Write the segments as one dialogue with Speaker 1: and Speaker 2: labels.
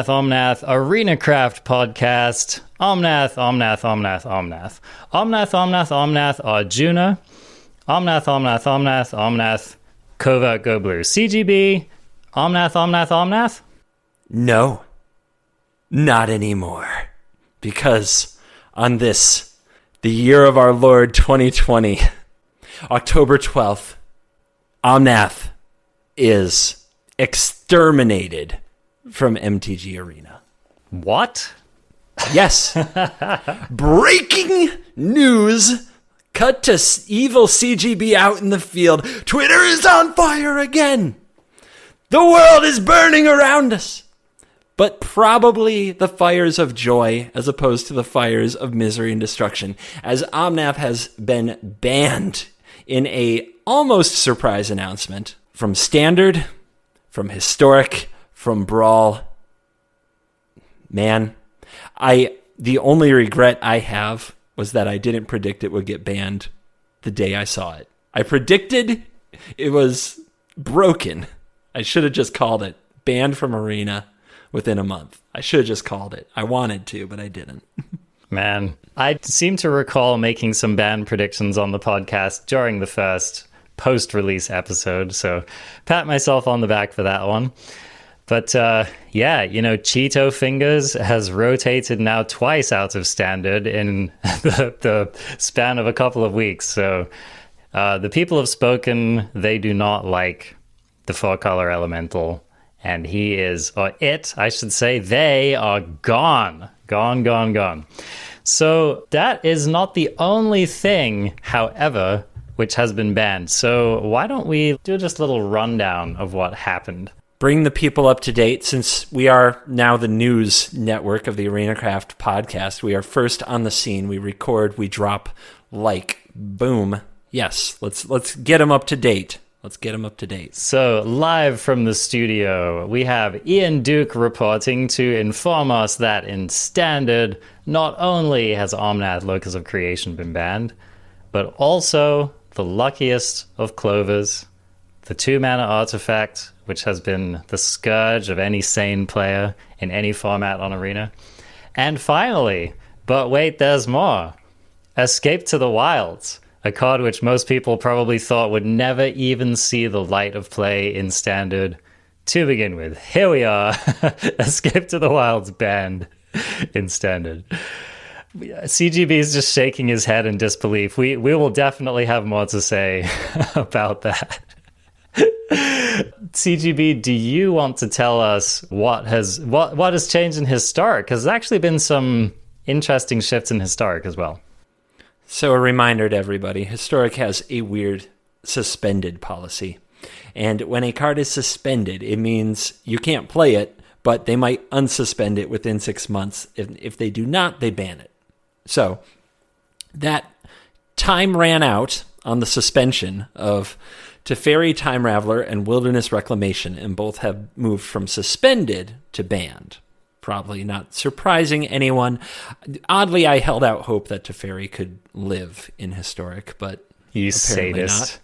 Speaker 1: Omnath, ArenaCraft podcast. Omnath, Arjuna. Omnath, Covertgoblue. CGB, Omnath.
Speaker 2: No, not anymore. Because on this, the year of our Lord 2020, October 12th, Omnath is exterminated from MTG Arena.
Speaker 1: What?
Speaker 2: Yes. Breaking news. Cut to evil CGB out in the field. Twitter is on fire again. The world is burning around us. But probably the fires of joy as opposed to the fires of misery and destruction, as Omnath has been banned in a almost surprise announcement from Standard, from Historic, from Brawl. Man, the only regret I have was that I didn't predict it would get banned the day I saw it. I predicted it was broken. I should have just called it banned from Arena within a month. I should have just called it. I wanted to, but I didn't.
Speaker 1: Man, I seem to recall making some ban predictions on the podcast during the first post-release episode, so pat myself on the back for that one. But Cheetofingers has rotated now twice out of Standard in the span of a couple of weeks. So the people have spoken. They do not like the 4-color elemental. And he is, or it, I should say, they are gone. Gone. So that is not the only thing, however, which has been banned. So why don't we do just a little rundown of what happened?
Speaker 2: Bring the people up to date, since we are now the news network of the ArenaCraft podcast. We are first on the scene. We record, we drop, boom. Yes, let's get them up to date.
Speaker 1: So, live from the studio, we have Ian Duke reporting to inform us that in Standard, not only has Omnath Locus of Creation been banned, but also the luckiest of Clovers, the 2-mana artifact, which has been the scourge of any sane player in any format on Arena. And finally, but wait, there's more, Escape to the Wilds, a card which most people probably thought would never even see the light of play in Standard to begin with. Here we are, Escape to the Wilds banned in Standard. CGB is just shaking his head in disbelief. We will definitely have more to say about that. CGB, do you want to tell us what has changed in Historic? Because there's actually been some interesting shifts in Historic as well.
Speaker 2: So a reminder to everybody, Historic has a weird suspended policy. And when a card is suspended, it means you can't play it, but they might unsuspend it within 6 months. If they do not, they ban it. So that time ran out on the suspension of Teferi, Time Raveler, and Wilderness Reclamation, and both have moved from suspended to banned. Probably not surprising anyone. Oddly, I held out hope that Teferi could live in Historic, but
Speaker 1: you
Speaker 2: apparently
Speaker 1: sadist.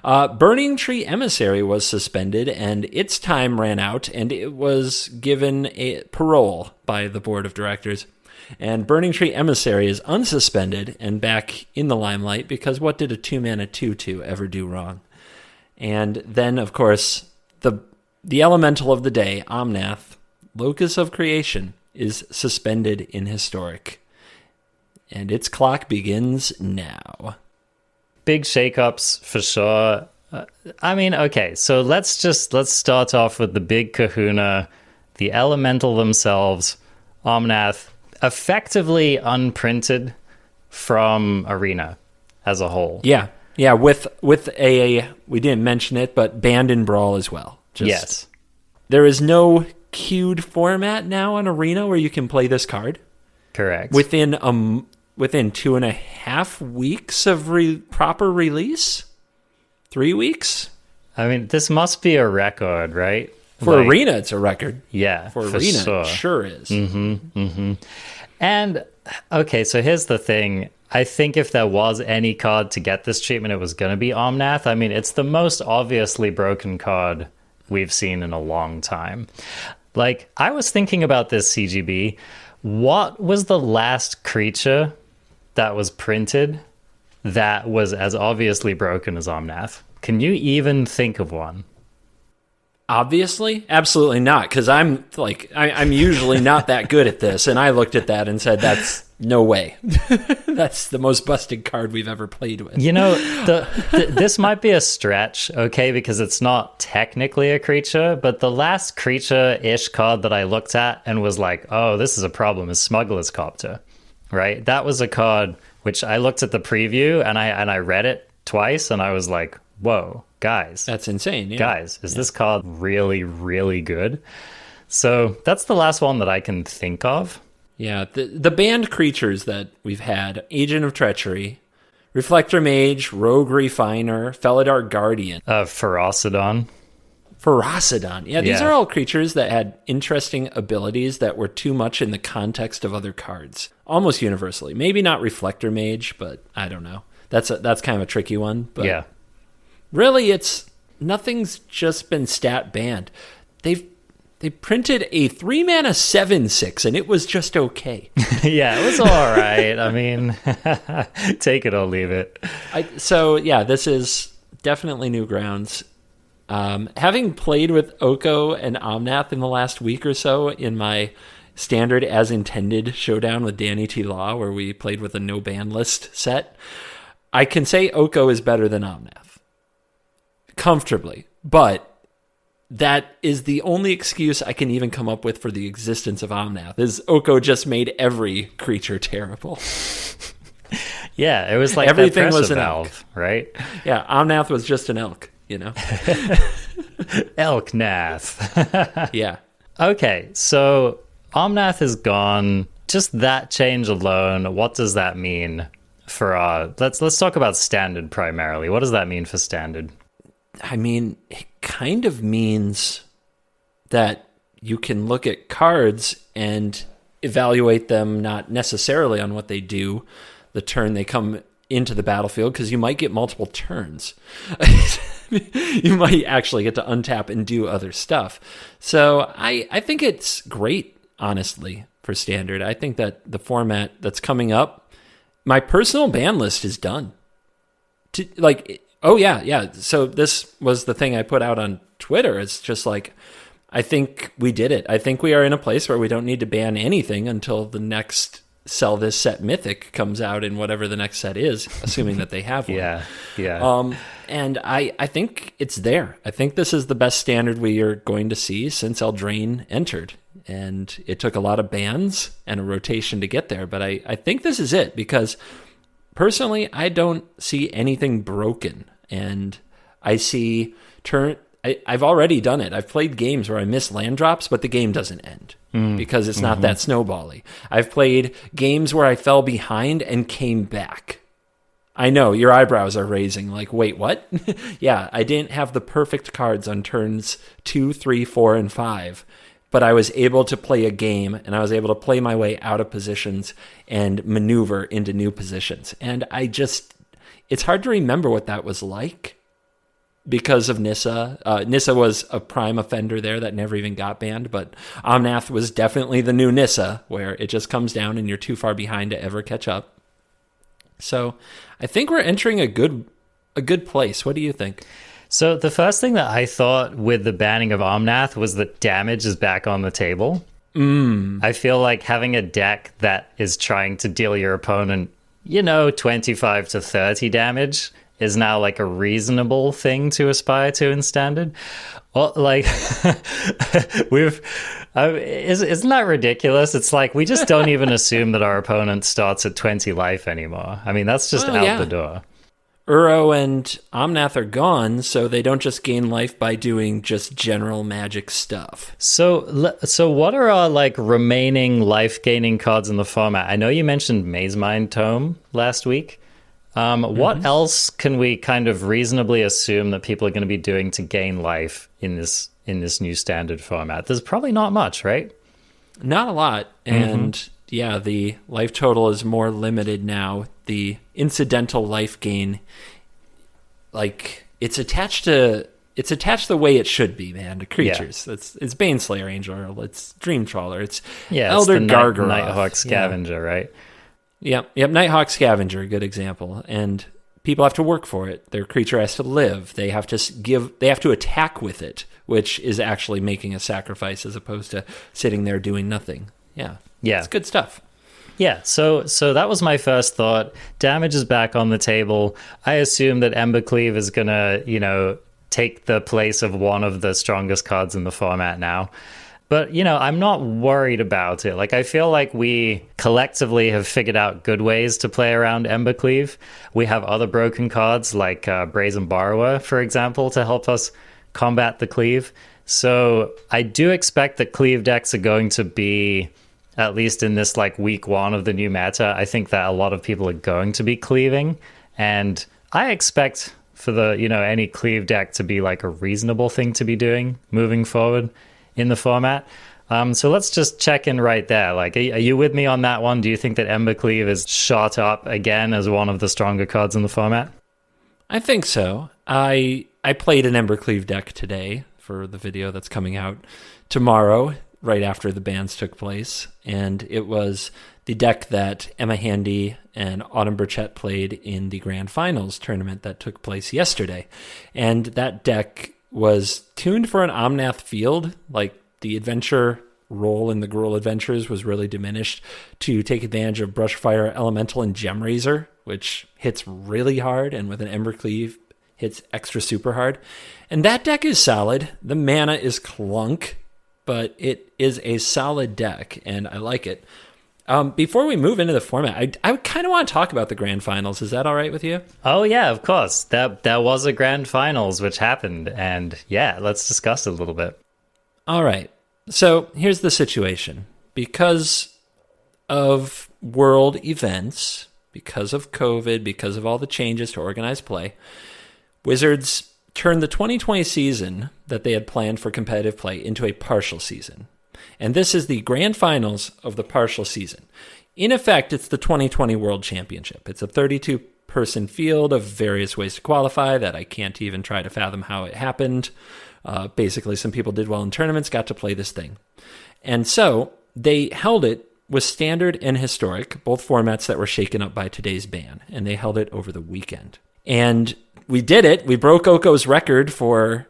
Speaker 2: Not. Burning Tree Emissary was suspended, and its time ran out, and it was given a parole by the board of directors. And Burning Tree Emissary is unsuspended and back in the limelight, because what did a 2-mana 2/2 ever do wrong? And then, of course, the elemental of the day, Omnath, Locus of Creation, is suspended in Historic. And its clock begins now.
Speaker 1: Big shakeups for sure. Okay, so let's start off with the big kahuna, the elemental themselves, Omnath, effectively unprinted from Arena as a whole.
Speaker 2: Yeah, with a, we didn't mention it, but banned in Brawl as well.
Speaker 1: Yes.
Speaker 2: There is no queued format now on Arena where you can play this card.
Speaker 1: Correct.
Speaker 2: Within 2.5 weeks of proper release? 3 weeks?
Speaker 1: I mean, this must be a record, right?
Speaker 2: For Arena, it's a record.
Speaker 1: Yeah,
Speaker 2: for Arena,
Speaker 1: sure.
Speaker 2: It sure is.
Speaker 1: And, okay, so here's the thing. I think if there was any card to get this treatment, it was going to be Omnath. I mean, it's the most obviously broken card we've seen in a long time. Like, I was thinking about this, CGB. What was the last creature that was printed that was as obviously broken as Omnath? Can you even think of one?
Speaker 2: Obviously, absolutely not, because I'm usually not that good at this, and I looked at that and said, that's no way. That's the most busted card we've ever played with.
Speaker 1: You know, this might be a stretch, okay, because it's not technically a creature, but the last creature-ish card that I looked at and was like, oh, this is a problem, is Smuggler's Copter, right? That was a card which I looked at the preview and I read it twice, and I was like, whoa, guys.
Speaker 2: That's insane. Yeah.
Speaker 1: Guys, is this card really, really good? So that's the last one that I can think of.
Speaker 2: Yeah, the banned creatures that we've had, Agent of Treachery, Reflector Mage, Rogue Refiner, Felidar Guardian.
Speaker 1: Ferocidon.
Speaker 2: Yeah, these are all creatures that had interesting abilities that were too much in the context of other cards. Almost universally. Maybe not Reflector Mage, but I don't know. That's kind of a tricky one. But
Speaker 1: yeah.
Speaker 2: Really, nothing's just been stat banned. They printed a 3-mana 7/6, and it was just okay.
Speaker 1: Yeah, it was all right. I mean, take it or leave it.
Speaker 2: This is definitely new grounds. Having played with Oko and Omnath in the last week or so in my standard as intended showdown with Danny T. Law, where we played with a no ban list set, I can say Oko is better than Omnath. Comfortably. But that is the only excuse I can even come up with for the existence of Omnath, is Oko just made every creature terrible.
Speaker 1: Yeah, it was like
Speaker 2: everything was an
Speaker 1: valve,
Speaker 2: elk,
Speaker 1: right?
Speaker 2: Yeah, Omnath was just an elk, you know?
Speaker 1: Elknath.
Speaker 2: Yeah.
Speaker 1: Okay, so Omnath is gone. Just that change alone, what does that mean for let's talk about standard primarily. What does that mean for standard?
Speaker 2: I mean, it kind of means that you can look at cards and evaluate them not necessarily on what they do the turn they come into the battlefield, because you might get multiple turns. You might actually get to untap and do other stuff. So I think it's great, honestly, for standard. I think that the format that's coming up, my personal ban list is done. So this was the thing I put out on Twitter. It's just like, I think we did it. I think we are in a place where we don't need to ban anything until the next Sell This Set Mythic comes out in whatever the next set is, assuming that they have one.
Speaker 1: Yeah.
Speaker 2: And I think it's there. I think this is the best standard we are going to see since Eldraine entered. And it took a lot of bans and a rotation to get there. But I think this is it, because personally, I don't see anything broken. And I see I've already done it. I've played games where I miss land drops, but the game doesn't end because it's not that snowbally. I've played games where I fell behind and came back. I know, your eyebrows are raising, like, wait, what? Yeah, I didn't have the perfect cards on turns 2, 3, 4, and 5, but I was able to play a game, and I was able to play my way out of positions and maneuver into new positions. And it's hard to remember what that was like because of Nissa. Nissa was a prime offender there that never even got banned, but Omnath was definitely the new Nissa, where it just comes down and you're too far behind to ever catch up. So I think we're entering a good place. What do you think?
Speaker 1: So the first thing that I thought with the banning of Omnath was that damage is back on the table. I feel like having a deck that is trying to deal your opponent, 25 to 30 damage is now like a reasonable thing to aspire to in standard. Well, like isn't that ridiculous? It's like we just don't even assume that our opponent starts at 20 life anymore. I mean, that's just out the door.
Speaker 2: Uro and Omnath are gone, so they don't just gain life by doing just general magic stuff.
Speaker 1: So what are our remaining life-gaining cards in the format? I know you mentioned Mazemind Tome last week. What else can we kind of reasonably assume that people are going to be doing to gain life in this in this new standard format? There's probably not much, right?
Speaker 2: Not a lot. And yeah, the life total is more limited now. The incidental life gain, like it's attached the way it should be, man, to creatures. Yeah. It's Baneslayer Angel, it's Dream Trawler, it's Elder Gargaroth.
Speaker 1: Nighthawk Scavenger, right?
Speaker 2: Yep, Nighthawk Scavenger, good example. And people have to work for it. Their creature has to live. They have to attack with it, which is actually making a sacrifice as opposed to sitting there doing nothing. Yeah. It's good stuff.
Speaker 1: Yeah, so that was my first thought. Damage is back on the table. I assume that Embercleave is going to, take the place of one of the strongest cards in the format now. But, I'm not worried about it. Like, I feel like we collectively have figured out good ways to play around Embercleave. We have other broken cards like Brazen Borrower, for example, to help us combat the cleave. So I do expect that cleave decks are going to be, at least in this like week one of the new meta, I think that a lot of people are going to be cleaving. And I expect for the, any cleave deck to be like a reasonable thing to be doing moving forward in the format. So let's just check in right there. Like, are you with me on that one? Do you think that Embercleave is shot up again as one of the stronger cards in the format?
Speaker 2: I think so. I played an Embercleave deck today for the video that's coming out tomorrow, right after the bans took place. And it was the deck that Emma Handy and Autumn Burchett played in the Grand Finals tournament that took place yesterday. And that deck was tuned for an Omnath field. Like, the adventure role in the Gruul adventures was really diminished to take advantage of Brushfire Elemental and Gemrazor, which hits really hard, and with an Embercleave hits extra super hard. And that deck is solid. The mana is clunk, but it is a solid deck, and I like it. Before we move into the format, I kind of want to talk about the Grand Finals. Is that all right with you?
Speaker 1: Oh, yeah, of course. That was a Grand Finals, which happened. And yeah, let's discuss it a little bit.
Speaker 2: All right. So here's the situation. Because of world events, because of COVID, because of all the changes to organized play, Wizards turned the 2020 season that they had planned for competitive play into a partial season. And this is the Grand Finals of the partial season. In effect, it's the 2020 World Championship. It's a 32-person field of various ways to qualify that I can't even try to fathom how it happened. Basically, some people did well in tournaments, got to play this thing. And so they held it with Standard and Historic, both formats that were shaken up by today's ban. And they held it over the weekend. And we did it. We broke Oko's record for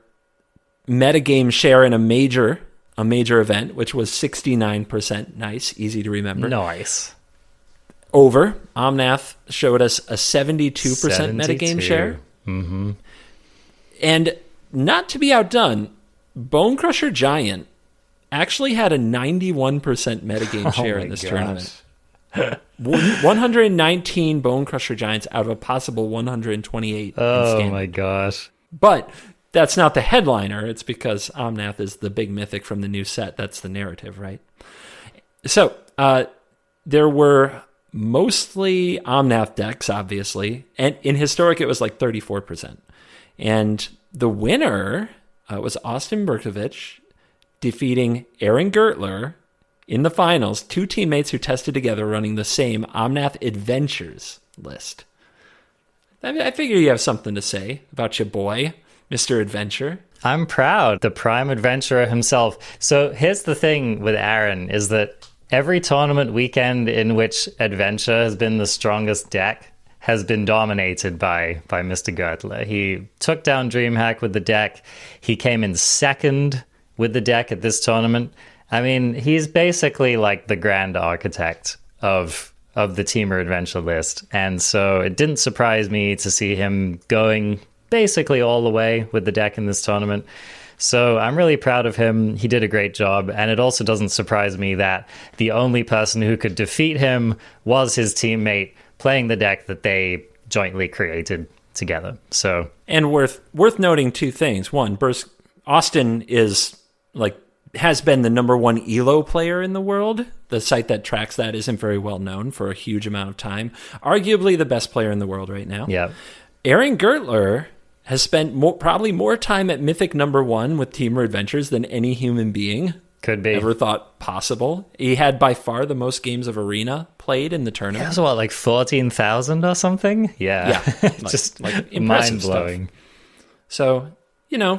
Speaker 2: metagame share in a major event, which was 69%. Nice, easy to remember.
Speaker 1: Nice.
Speaker 2: Over. Omnath showed us a 72% metagame share.
Speaker 1: Mm-hmm.
Speaker 2: And not to be outdone, Bonecrusher Giant actually had a 91% metagame share in this tournament. 119 Bonecrusher Giants out of a possible 128.
Speaker 1: Oh my gosh.
Speaker 2: But that's not the headliner. It's because Omnath is the big mythic from the new set. That's the narrative, right? So there were mostly Omnath decks, obviously. And in Historic, it was like 34%. And the winner was Austin Berkovich defeating Aaron Gertler in the finals, two teammates who tested together running the same Omnath Adventures list. I figure you have something to say about your boy, Mr. Adventure.
Speaker 1: I'm proud. The prime adventurer himself. So here's the thing with Aaron is that every tournament weekend in which Adventure has been the strongest deck has been dominated by Mr. Gertler. He took down DreamHack with the deck. He came in second with the deck at this tournament. I mean, he's basically like the grand architect of the Teamer Adventure list. And so it didn't surprise me to see him going basically all the way with the deck in this tournament. So I'm really proud of him. He did a great job. And it also doesn't surprise me that the only person who could defeat him was his teammate playing the deck that they jointly created together. So,
Speaker 2: and worth noting two things. One, Austin is has been the number one ELO player in the world. The site that tracks that isn't very well known for a huge amount of time. Arguably the best player in the world right now.
Speaker 1: Yeah.
Speaker 2: Aaron Gertler has spent probably more time at Mythic #1 with Teamer Adventures than any human being
Speaker 1: Could be.
Speaker 2: ever thought possible. He had by far the most games of Arena played in the tournament.
Speaker 1: It was what, like 14,000 or something? Yeah. Just
Speaker 2: impressive
Speaker 1: mind-blowing.
Speaker 2: stuff. So,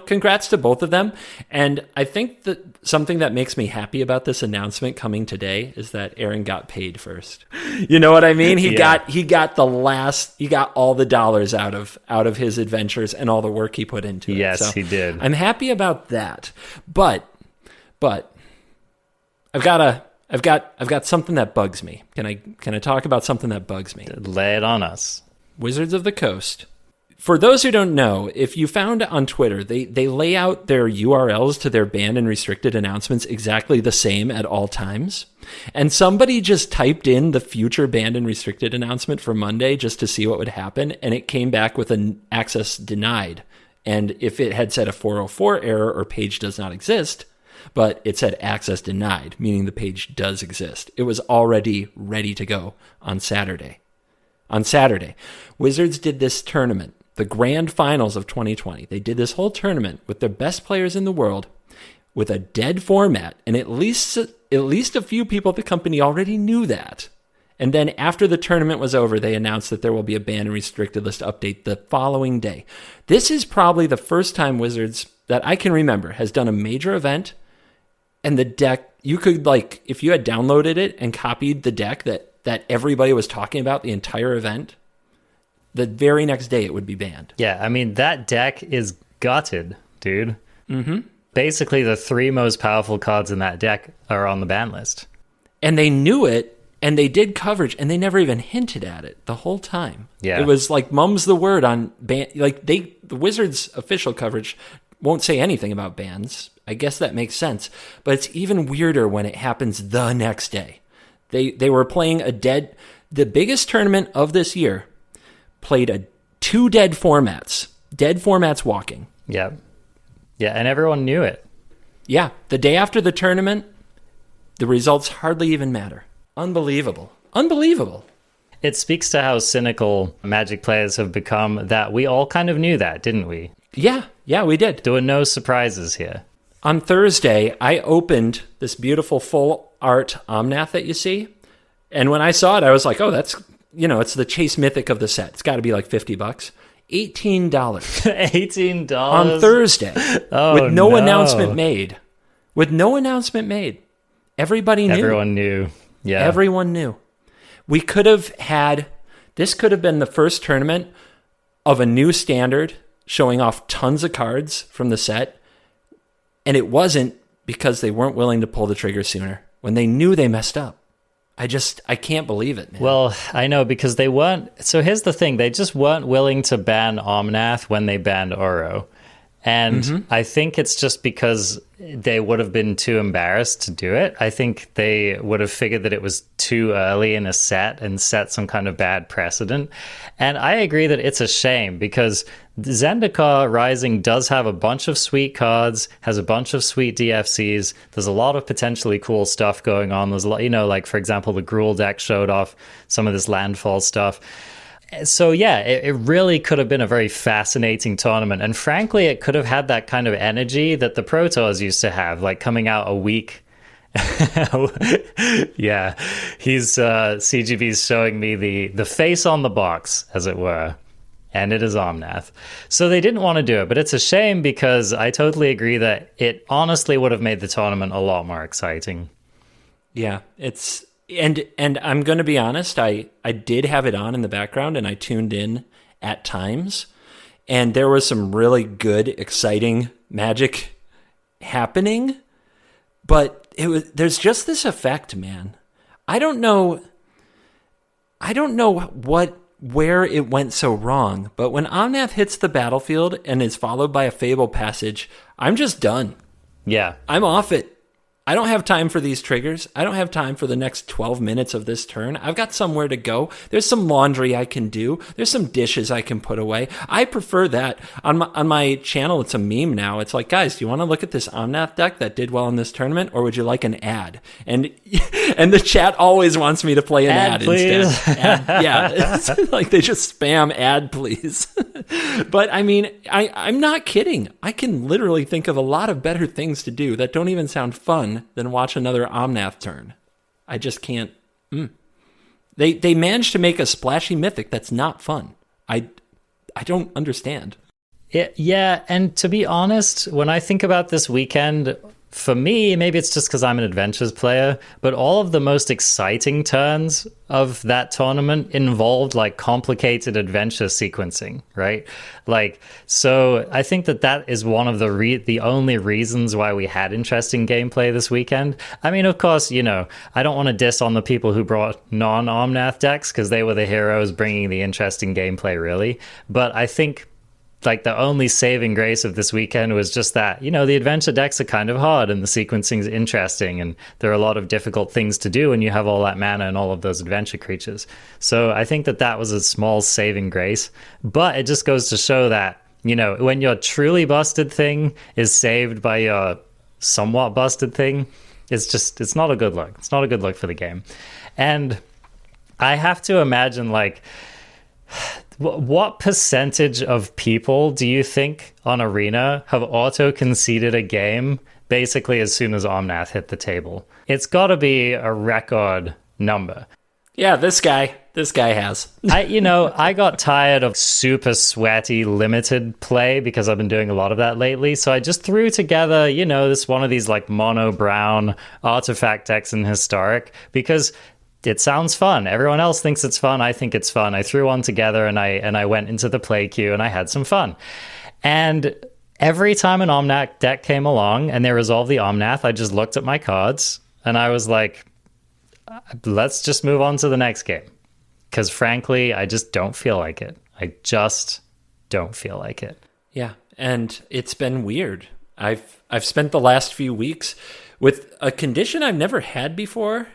Speaker 2: congrats to both of them. And I think that something that makes me happy about this announcement coming today is that Aaron got paid first. You know what I mean? He got all the dollars out of his adventures and all the work he put into it.
Speaker 1: Yes,
Speaker 2: so
Speaker 1: he did.
Speaker 2: I'm happy about that. But I've got something that bugs me. Can I talk about something that bugs me?
Speaker 1: Lay it on us.
Speaker 2: Wizards of the Coast. For those who don't know, if you found on Twitter, they lay out their URLs to their banned and restricted announcements exactly the same at all times. And somebody just typed in the future banned and restricted announcement for Monday just to see what would happen, and it came back with an access denied. And if it had said a 404 error or page does not exist, but it said access denied, meaning the page does exist, it was already ready to go on Saturday. Wizards did this tournament, the grand finals of 2020. They did this whole tournament with their best players in the world with a dead format, and at least a few people at the company already knew that. And then after the tournament was over, they announced that there will be a ban and restricted list update the following day. This is probably the first time Wizards that I can remember has done a major event, and the deck, you could, if you had downloaded it and copied the deck that everybody was talking about the entire event, the very next day it would be banned.
Speaker 1: Yeah, I mean, that deck is gutted, dude.
Speaker 2: Mm-hmm.
Speaker 1: Basically, the 3 most powerful cards in that deck are on the ban list.
Speaker 2: And they knew it, and they did coverage, and they never even hinted at it the whole time.
Speaker 1: Yeah.
Speaker 2: It was like mum's the word on ban. The Wizards' official coverage won't say anything about bans. I guess that makes sense. But it's even weirder when it happens the next day. They were playing the biggest tournament of this year, played 2 dead formats walking.
Speaker 1: Yeah. Yeah, and everyone knew it.
Speaker 2: Yeah, the day after the tournament, the results hardly even matter. Unbelievable. It
Speaker 1: speaks to how cynical Magic players have become, that we all kind of knew that, didn't we?
Speaker 2: Yeah, we did.
Speaker 1: There were no surprises here.
Speaker 2: On Thursday, I opened this beautiful full art Omnath that you see. And when I saw it, I was like, oh, that's, it's the Chase Mythic of the set. It's got to be like $50. $18.
Speaker 1: $18
Speaker 2: on Thursday.
Speaker 1: Oh,
Speaker 2: with no announcement made. Everybody knew.
Speaker 1: Everyone knew. Yeah.
Speaker 2: Everyone knew. This could have been the first tournament of a new standard showing off tons of cards from the set. And it wasn't because they weren't willing to pull the trigger sooner when they knew they messed up. I can't believe it, man.
Speaker 1: Well, I know, because they weren't. So here's the thing. They just weren't willing to ban Omnath when they banned Oro. And I think it's just because they would have been too embarrassed to do it. I think they would have figured that it was too early in a set and set some kind of bad precedent. And I agree that it's a shame, because Zendikar Rising does have a bunch of sweet cards, has a bunch of sweet DFCs. There's a lot of potentially cool stuff going on. There's a lot, like, for example, the Gruul deck showed off some of this landfall stuff. So yeah, it really could have been a very fascinating tournament. And frankly, it could have had that kind of energy that the Pro Tours used to have, like coming out a week. Yeah, CGB's showing me the face on the box, as it were. And it is Omnath. So they didn't want to do it, but it's a shame, because I totally agree that it honestly would have made the tournament a lot more exciting.
Speaker 2: Yeah, it's... And I'm going to be honest, I did have it on in the background, and I tuned in at times, and there was some really good, exciting Magic happening, but there's just this effect, man. I don't know where it went so wrong, but when Omnath hits the battlefield and is followed by a Fable Passage, I'm just done.
Speaker 1: Yeah.
Speaker 2: I'm off it. I don't have time for these triggers. I don't have time for the next 12 minutes of this turn. I've got somewhere to go. There's some laundry I can do. There's some dishes I can put away. I prefer that. On my channel, it's a meme now. It's like, guys, do you want to look at this Omnath deck that did well in this tournament, or would you like an ad? And the chat always wants me to play an ad instead. Yeah, it's like they just spam ad, please. But I mean, I'm not kidding. I can literally think of a lot of better things to do that don't even sound fun than watch another Omnath turn. I just can't. They managed to make a splashy mythic that's not fun. I don't understand.
Speaker 1: Yeah, and to be honest, when I think about this weekend, for me, maybe it's just because I'm an adventures player, but all of the most exciting turns of that tournament involved like complicated adventure sequencing, right? Like, so I think that is one of the only reasons why we had interesting gameplay this weekend. I mean, of course, you know, I don't want to diss on the people who brought non-Omnath decks because they were the heroes bringing the interesting gameplay, really. But I think like the only saving grace of this weekend was just that, you know, the adventure decks are kind of hard and the sequencing is interesting and there are a lot of difficult things to do when you have all that mana and all of those adventure creatures. So I think that was a small saving grace, but it just goes to show that, you know, when your truly busted thing is saved by your somewhat busted thing, it's not a good look. It's not a good look for the game. And I have to imagine, like, what percentage of people do you think on Arena have auto-conceded a game basically as soon as Omnath hit the table? It's got to be a record number.
Speaker 2: Yeah, this guy has.
Speaker 1: I got tired of super sweaty limited play because I've been doing a lot of that lately. So I just threw together, you know, this one of these like mono brown artifact decks in Historic because it sounds fun. Everyone else thinks it's fun. I think it's fun. I threw one together and I went into the play queue and I had some fun. And every time an Omnath deck came along and they resolved the Omnath, I just looked at my cards and I was like, let's just move on to the next game. Because frankly, I just don't feel like it. I just don't feel like it.
Speaker 2: Yeah, and it's been weird. I've spent the last few weeks with a condition I've never had before.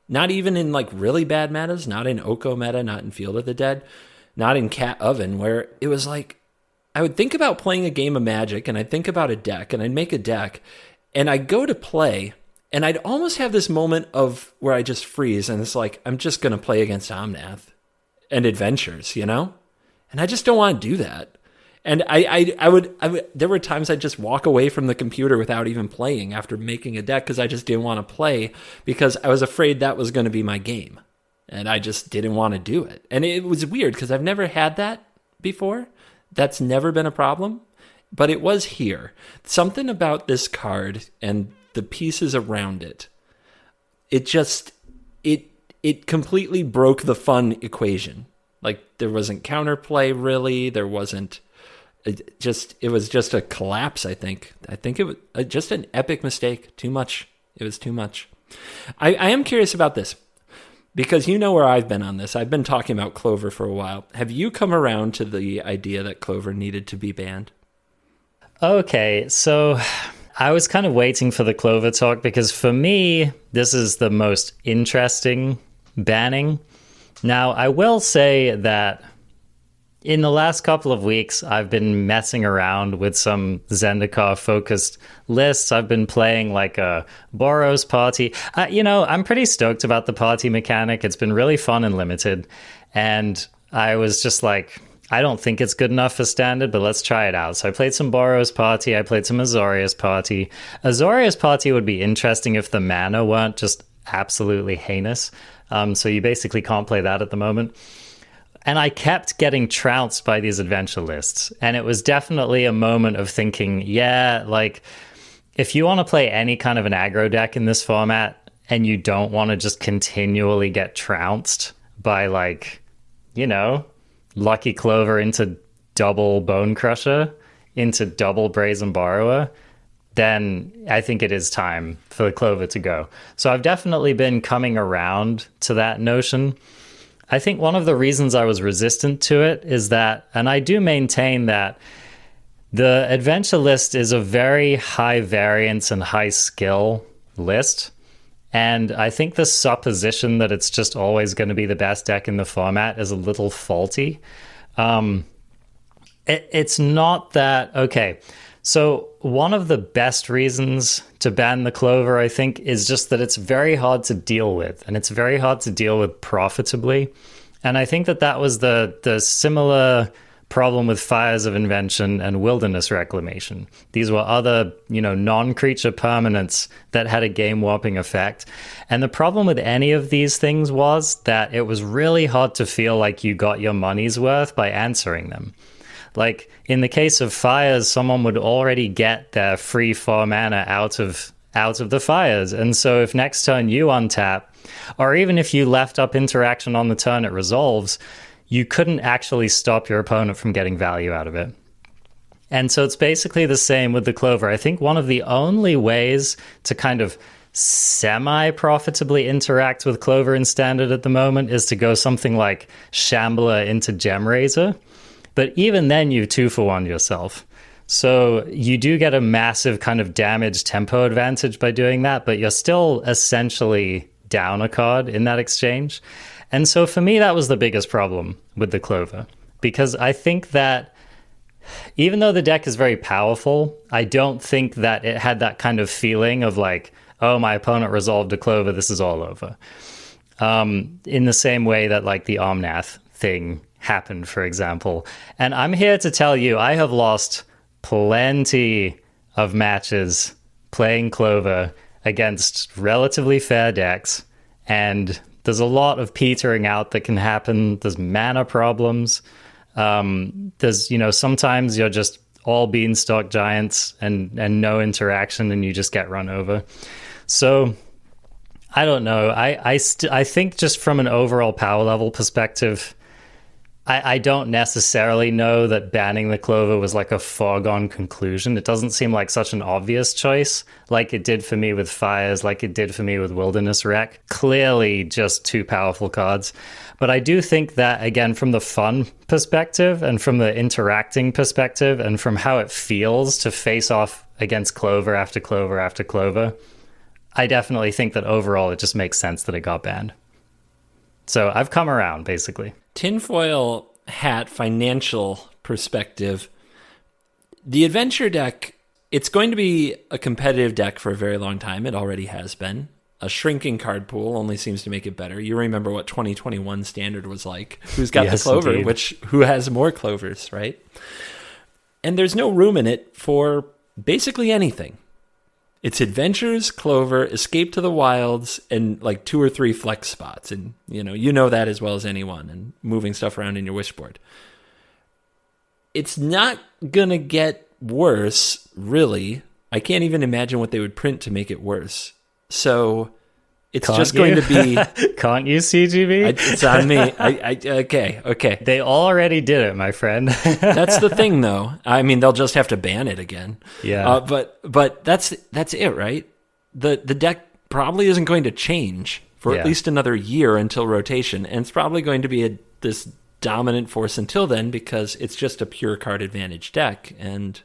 Speaker 2: Not even in like really bad metas, not in Oko meta, not in Field of the Dead, not in Cat Oven, where it was like, I would think about playing a game of Magic and I'd think about a deck and I'd make a deck and I'd go to play and I'd almost have this moment of where I just freeze and it's like, I'm just going to play against Omnath and Adventures, you know? And I just don't want to do that. And I would, there were times I'd just walk away from the computer without even playing after making a deck because I just didn't want to play because I was afraid that was going to be my game. And I just didn't want to do it. And it was weird because I've never had that before. That's never been a problem. But it was here. Something about this card and the pieces around it, it just, it completely broke the fun equation. Like there wasn't counterplay really. There wasn't... It was just a collapse, I think. I think it was just an epic mistake. Too much. It was too much. I am curious about this because you know where I've been on this. I've been talking about Clover for a while. Have you come around to the idea that Clover needed to be banned?
Speaker 1: Okay, so I was kind of waiting for the Clover talk because for me, this is the most interesting banning. Now, I will say that in the last couple of weeks, I've been messing around with some Zendikar-focused lists. I've been playing like a Boros party. I'm pretty stoked about the party mechanic. It's been really fun and limited. And I was just like, I don't think it's good enough for standard, but let's try it out. So I played some Boros party. I played some Azorius party. Azorius party would be interesting if the mana weren't just absolutely heinous. So you basically can't play that at the moment. And I kept getting trounced by these adventure lists. And it was definitely a moment of thinking, yeah, like, if you want to play any kind of an aggro deck in this format and you don't want to just continually get trounced by, like, you know, Lucky Clover into double Bone Crusher, into double Brazen Borrower, then I think it is time for the Clover to go. So I've definitely been coming around to that notion. I think one of the reasons I was resistant to it is that, and I do maintain that, the adventure list is a very high variance and high skill list. And I think the supposition that it's just always going to be the best deck in the format is a little faulty. It's not that... Okay, so one of the best reasons to ban the Clover, I think, is just that it's very hard to deal with, and it's very hard to deal with profitably. And I think that was the similar problem with Fires of Invention and Wilderness Reclamation. These were other, non-creature permanents that had a game-warping effect. And the problem with any of these things was that it was really hard to feel like you got your money's worth by answering them. Like, in the case of Fires, someone would already get their free 4 mana out of the Fires. And so if next turn you untap, or even if you left up interaction on the turn it resolves, you couldn't actually stop your opponent from getting value out of it. And so it's basically the same with the Clover. I think one of the only ways to kind of semi-profitably interact with Clover in Standard at the moment is to go something like Shambler into Gemraiser. But even then, you 2-for-1 yourself. So you do get a massive kind of damage tempo advantage by doing that, but you're still essentially down a card in that exchange. And so for me, that was the biggest problem with the Clover, because I think that even though the deck is very powerful, I don't think that it had that kind of feeling of like, oh, my opponent resolved a Clover, this is all over. In the same way that like the Omnath thing happened, for example. And I'm here to tell you, I have lost plenty of matches playing Clover against relatively fair decks, and there's a lot of petering out that can happen. There's mana problems. There's, sometimes you're just all beanstalk giants and no interaction, and you just get run over. So I don't know. I think just from an overall power level perspective, I don't necessarily know that banning the Clover was like a foregone conclusion. It doesn't seem like such an obvious choice, like it did for me with Fires, like it did for me with Wilderness Rec. Clearly just too powerful cards. But I do think that, again, from the fun perspective and from the interacting perspective and from how it feels to face off against Clover after Clover after Clover, I definitely think that overall it just makes sense that it got banned. So I've come around, basically.
Speaker 2: Tinfoil hat financial perspective, the adventure deck, it's going to be a competitive deck for a very long time. It already has been. A shrinking card pool only seems to make it better. You remember what 2021 Standard was like. Who's got the Clover,
Speaker 1: indeed.
Speaker 2: Who has more Clovers, right? And there's no room in it for basically anything. It's Adventures, Clover, Escape to the Wilds, and like 2 or 3 flex spots. And you know that as well as anyone, and moving stuff around in your wishboard. It's not going to get worse, really. I can't even imagine what they would print to make it worse. So it's going to be...
Speaker 1: Can't you, CGB?
Speaker 2: It's on me. Okay.
Speaker 1: They already did it, my friend.
Speaker 2: That's the thing, though. I mean, they'll just have to ban it again.
Speaker 1: Yeah.
Speaker 2: But that's it, right? The deck probably isn't going to change for at least another year until rotation, and it's probably going to be this dominant force until then because it's just a pure card advantage deck. And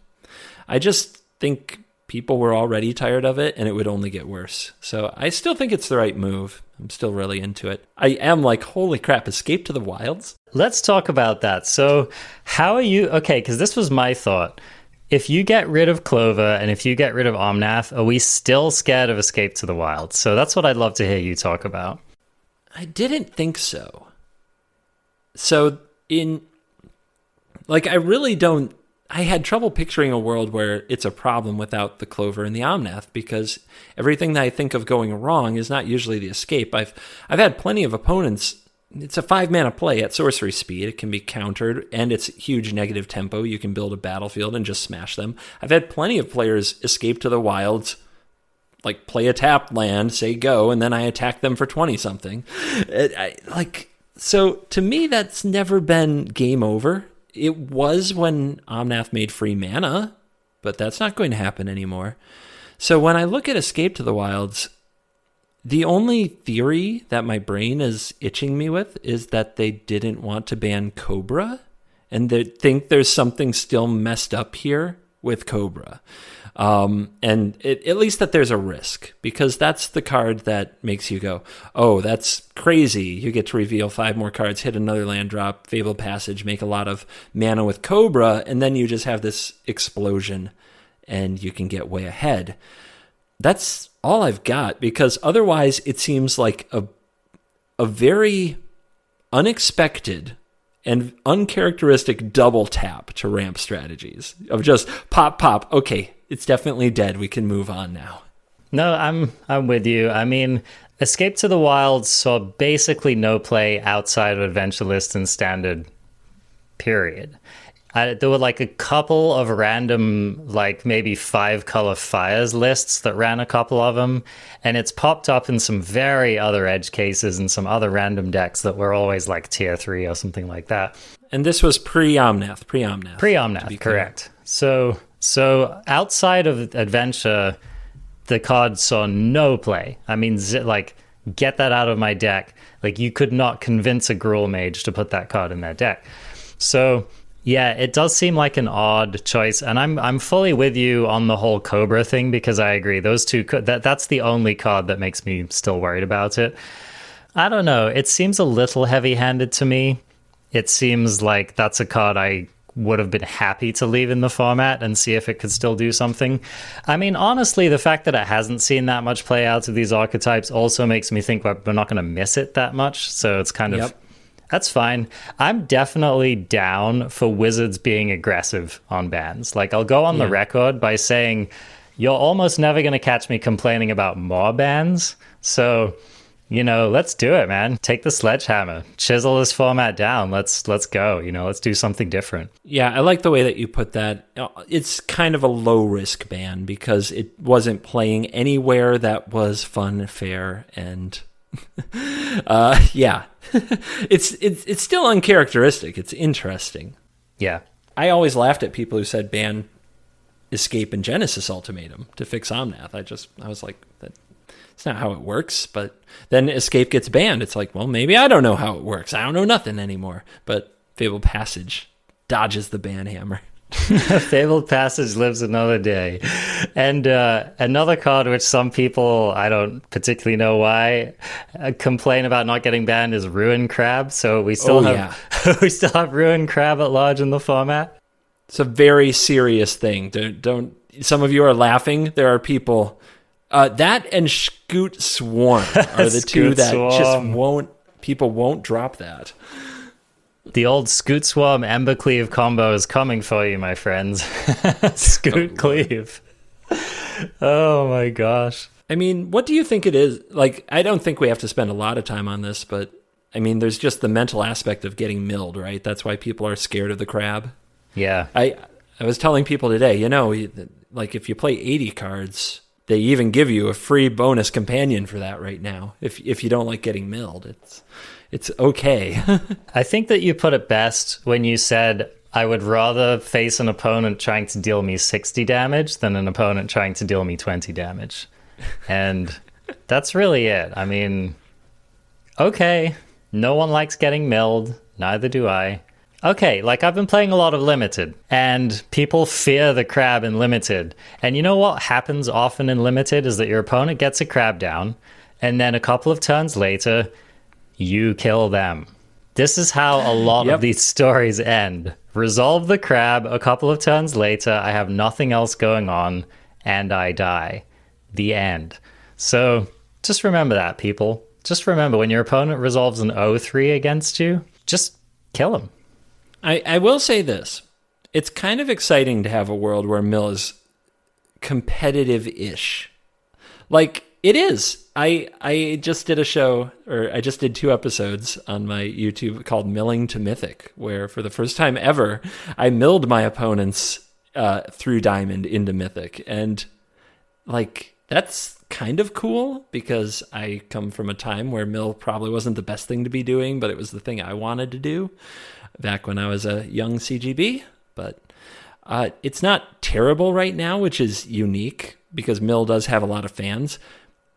Speaker 2: I just think people were already tired of it, and it would only get worse. So I still think it's the right move. I'm still really into it. I am like, holy crap, Escape to the Wilds?
Speaker 1: Let's talk about that. So how are you... Okay, because this was my thought. If you get rid of Clover and if you get rid of Omnath, are we still scared of Escape to the Wilds? So that's what I'd love to hear you talk about.
Speaker 2: I didn't think so. So I really don't... I had trouble picturing a world where it's a problem without the Clover and the Omnath, because everything that I think of going wrong is not usually the escape. I've had plenty of opponents. It's a 5-mana play at sorcery speed. It can be countered, and it's huge negative tempo. You can build a battlefield and just smash them. I've had plenty of players escape to the wilds, like play a tap land, say go, and then I attack them for 20-something. So to me, that's never been game over. It was when Omnath made free mana, but that's not going to happen anymore. So when I look at Escape to the Wilds, the only theory that my brain is itching me with is that they didn't want to ban Cobra, and they think there's something still messed up here with Cobra. And at least that there's a risk, because that's the card that makes you go, oh, that's crazy. You get to reveal 5 more cards, hit another land drop, Fabled Passage, make a lot of mana with Cobra, and then you just have this explosion and you can get way ahead. That's all I've got, because otherwise it seems like a very unexpected and uncharacteristic double tap to ramp strategies of just pop, pop. Okay, it's definitely dead. We can move on now.
Speaker 1: No, I'm with you. I mean, Escape to the Wilds saw basically no play outside of Adventure List and Standard, period. There were like a couple of random, like maybe 5-color Fires lists that ran a couple of them, and it's popped up in some very other edge cases and some other random decks that were always like tier 3 or something like that.
Speaker 2: And this was pre-Omnath.
Speaker 1: Pre-Omnath, correct. So outside of Adventure, the card saw no play. I mean, like, get that out of my deck. Like, you could not convince a Gruul mage to put that card in their deck. So yeah, it does seem like an odd choice, and I'm fully with you on the whole Cobra thing, because I agree. Those two, that's the only card that makes me still worried about it. I don't know. It seems a little heavy-handed to me. It seems like that's a card I would have been happy to leave in the format and see if it could still do something. I mean, honestly, the fact that it hasn't seen that much play out of these archetypes also makes me think we're not going to miss it that much. So it's kind of... That's fine. I'm definitely down for Wizards being aggressive on bans. Like, I'll go on the record by saying you're almost never going to catch me complaining about more bans. So, you know, let's do it, man. Take the sledgehammer. Chisel this format down. Let's go. You know, let's do something different.
Speaker 2: Yeah, I like the way that you put that. It's kind of a low-risk ban because it wasn't playing anywhere that was fun, fair, and... yeah. it's still uncharacteristic. It's interesting.
Speaker 1: Yeah.
Speaker 2: I always laughed at people who said ban Escape and Genesis Ultimatum to fix Omnath. I was like, that's not how it works. But then Escape gets banned. It's like, well, maybe I don't know how it works. I don't know nothing anymore. But Fabled Passage dodges the ban hammer.
Speaker 1: Fabled Passage lives another day. And another card which some people, I don't particularly know why, complain about not getting banned is Ruin Crab. So we still we still have Ruin Crab at large in the format.
Speaker 2: It's a very serious thing. Don't some of you are laughing. There are people that and Scoot Swarm are the two that just people won't drop that.
Speaker 1: The old Scoot Swarm Embercleave combo is coming for you, my friends. Scoot Cleave. Oh my gosh.
Speaker 2: I mean, what do you think it is? Like, I don't think we have to spend a lot of time on this, but I mean, there's just the mental aspect of getting milled, right? That's why people are scared of the crab.
Speaker 1: Yeah.
Speaker 2: I was telling people today, you know, like if you play 80 cards, they even give you a free bonus companion for that right now. If you don't like getting milled, it's okay.
Speaker 1: I think that you put it best when you said, I would rather face an opponent trying to deal me 60 damage than an opponent trying to deal me 20 damage. And that's really it. I mean, okay, no one likes getting milled. Neither do I. Okay, like I've been playing a lot of Limited, and people fear the crab in Limited. And you know what happens often in Limited is that your opponent gets a crab down, and then a couple of turns later, you kill them. This is how a lot of these stories end. Resolve the crab, a couple of turns later, I have nothing else going on, and I die. The end. So just remember that, people. Just remember, when your opponent resolves an 0-3 against you, just kill him.
Speaker 2: I will say this. It's kind of exciting to have a world where mill is competitive-ish. Like, it is. I just did a show, or I just did 2 episodes on my YouTube called Milling to Mythic, where for the first time ever, I milled my opponents through Diamond into Mythic. And, like, that's kind of cool, because I come from a time where mill probably wasn't the best thing to be doing, but it was the thing I wanted to do back when I was a young CGB. But it's not terrible right now, which is unique, because mill does have a lot of fans.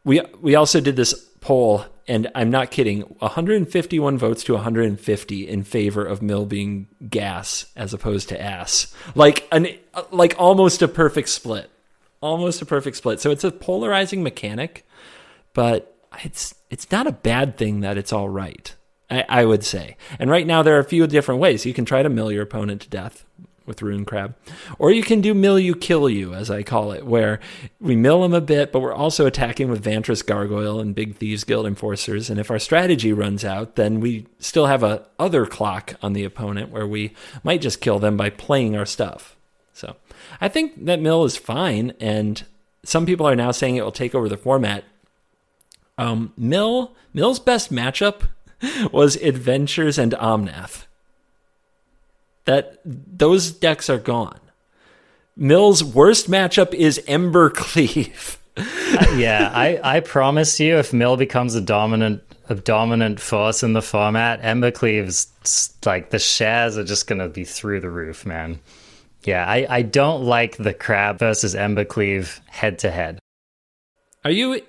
Speaker 2: We also did this poll and I'm not kidding, 151 votes to 150 in favor of Mill being gas as opposed to ass. Like almost a perfect split. Almost a perfect split. So it's a polarizing mechanic, but it's not a bad thing that it's all right, I would say. And right now there are a few different ways. You can try to mill your opponent to death with Rune Crab, or you can do mill you, kill you, as I call it, where we mill them a bit, but we're also attacking with Vantress Gargoyle and Big Thieves Guild Enforcers. And if our strategy runs out, then we still have a other clock on the opponent where we might just kill them by playing our stuff. So I think that mill is fine, and some people are now saying it will take over the format. Mill's best matchup was Adventures and Omnath. Those decks are gone. Mill's worst matchup is Embercleave.
Speaker 1: Yeah, I promise you, if Mill becomes a dominant force in the format, Embercleave's like the shares are just gonna be through the roof, man. Yeah, I don't like the Crab versus Embercleave head to head.
Speaker 2: Are you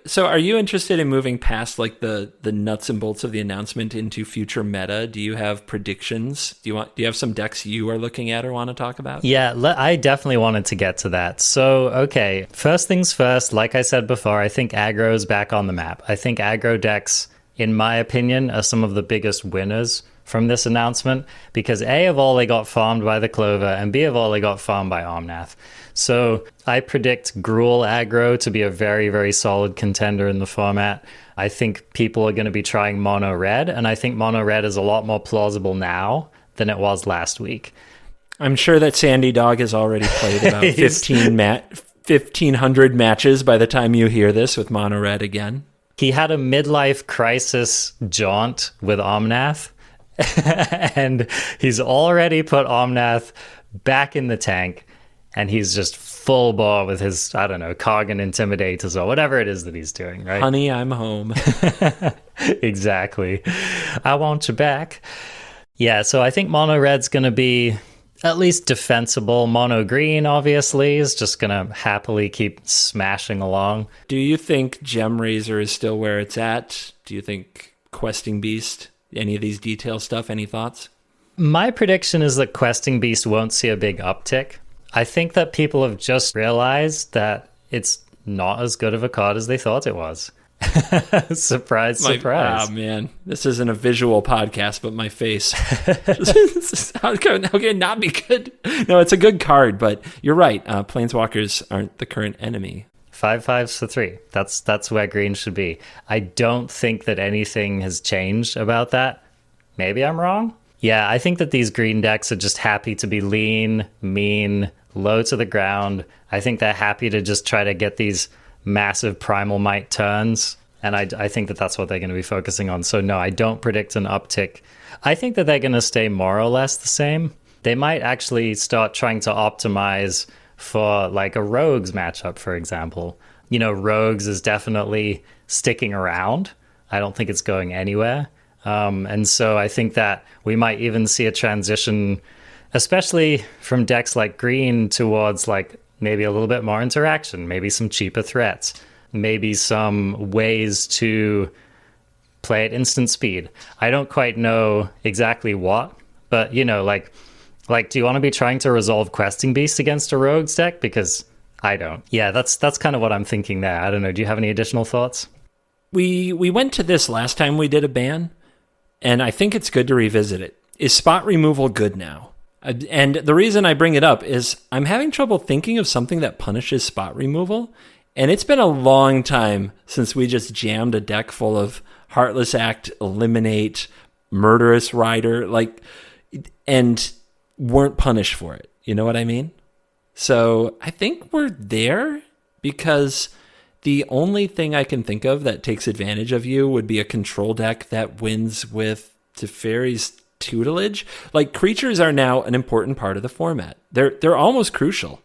Speaker 2: interested in moving past like the nuts and bolts of the announcement into future meta? Do you have predictions? Do you have some decks you are looking at or want to talk about?
Speaker 1: Yeah, I definitely wanted to get to that. So, okay, first things first, like I said before, I think aggro is back on the map. I think aggro decks, in my opinion, are some of the biggest winners from this announcement, because A, of all, they got farmed by the Clover, and B, of all, they got farmed by Omnath. So I predict Gruul aggro to be a very, very solid contender in the format. I think people are going to be trying mono red, and I think mono red is a lot more plausible now than it was last week.
Speaker 2: I'm sure that Sandy Dog has already played about 1,500 matches by the time you hear this with mono red again.
Speaker 1: He had a midlife crisis jaunt with Omnath, and he's already put Omnath back in the tank, and he's just full bore with his, I don't know, Kargan Intimidators or whatever it is that he's doing, right?
Speaker 2: Honey, I'm home.
Speaker 1: Exactly. I want you back. Yeah, so I think mono red's going to be at least defensible. Mono green, obviously, is just going to happily keep smashing along.
Speaker 2: Do you think Gem Razor is still where it's at? Do you think Questing Beast, any of these detail stuff, any thoughts?
Speaker 1: My prediction is that Questing Beast won't see a big uptick. I think that people have just realized that it's not as good of a card as they thought it was. Surprise, surprise.
Speaker 2: Oh, man. This isn't a visual podcast, but my face. How can it not be good? No, it's a good card, but you're right. Planeswalkers aren't the current enemy.
Speaker 1: 5/5s for 3. That's where green should be. I don't think that anything has changed about that. Maybe I'm wrong. Yeah, I think that these green decks are just happy to be lean, mean, low to the ground. I think they're happy to just try to get these massive Primal Might turns, and I think that that's what they're going to be focusing on. So no, I don't predict an uptick. I think that they're going to stay more or less the same. They might actually start trying to optimize for like a Rogues matchup, for example. You know, Rogues is definitely sticking around. I don't think it's going anywhere. And so I think that we might even see a transition, especially from decks like green, towards like maybe a little bit more interaction, maybe some cheaper threats, maybe some ways to play at instant speed. I don't quite know exactly what, but you know, like do you want to be trying to resolve Questing Beast against a Rogues deck? Because I don't. Yeah, that's kind of what I'm thinking there. I don't know. Do you have any additional thoughts?
Speaker 2: We went to this last time we did a ban, and I think it's good to revisit it. Is spot removal good now? And the reason I bring it up is I'm having trouble thinking of something that punishes spot removal, and it's been a long time since we just jammed a deck full of Heartless Act, Eliminate, Murderous Rider, and weren't punished for it. You know what I mean? So I think we're there, because the only thing I can think of that takes advantage of you would be a control deck that wins with Teferi's tutelage. Like, creatures are now an important part of the format. They're almost crucial.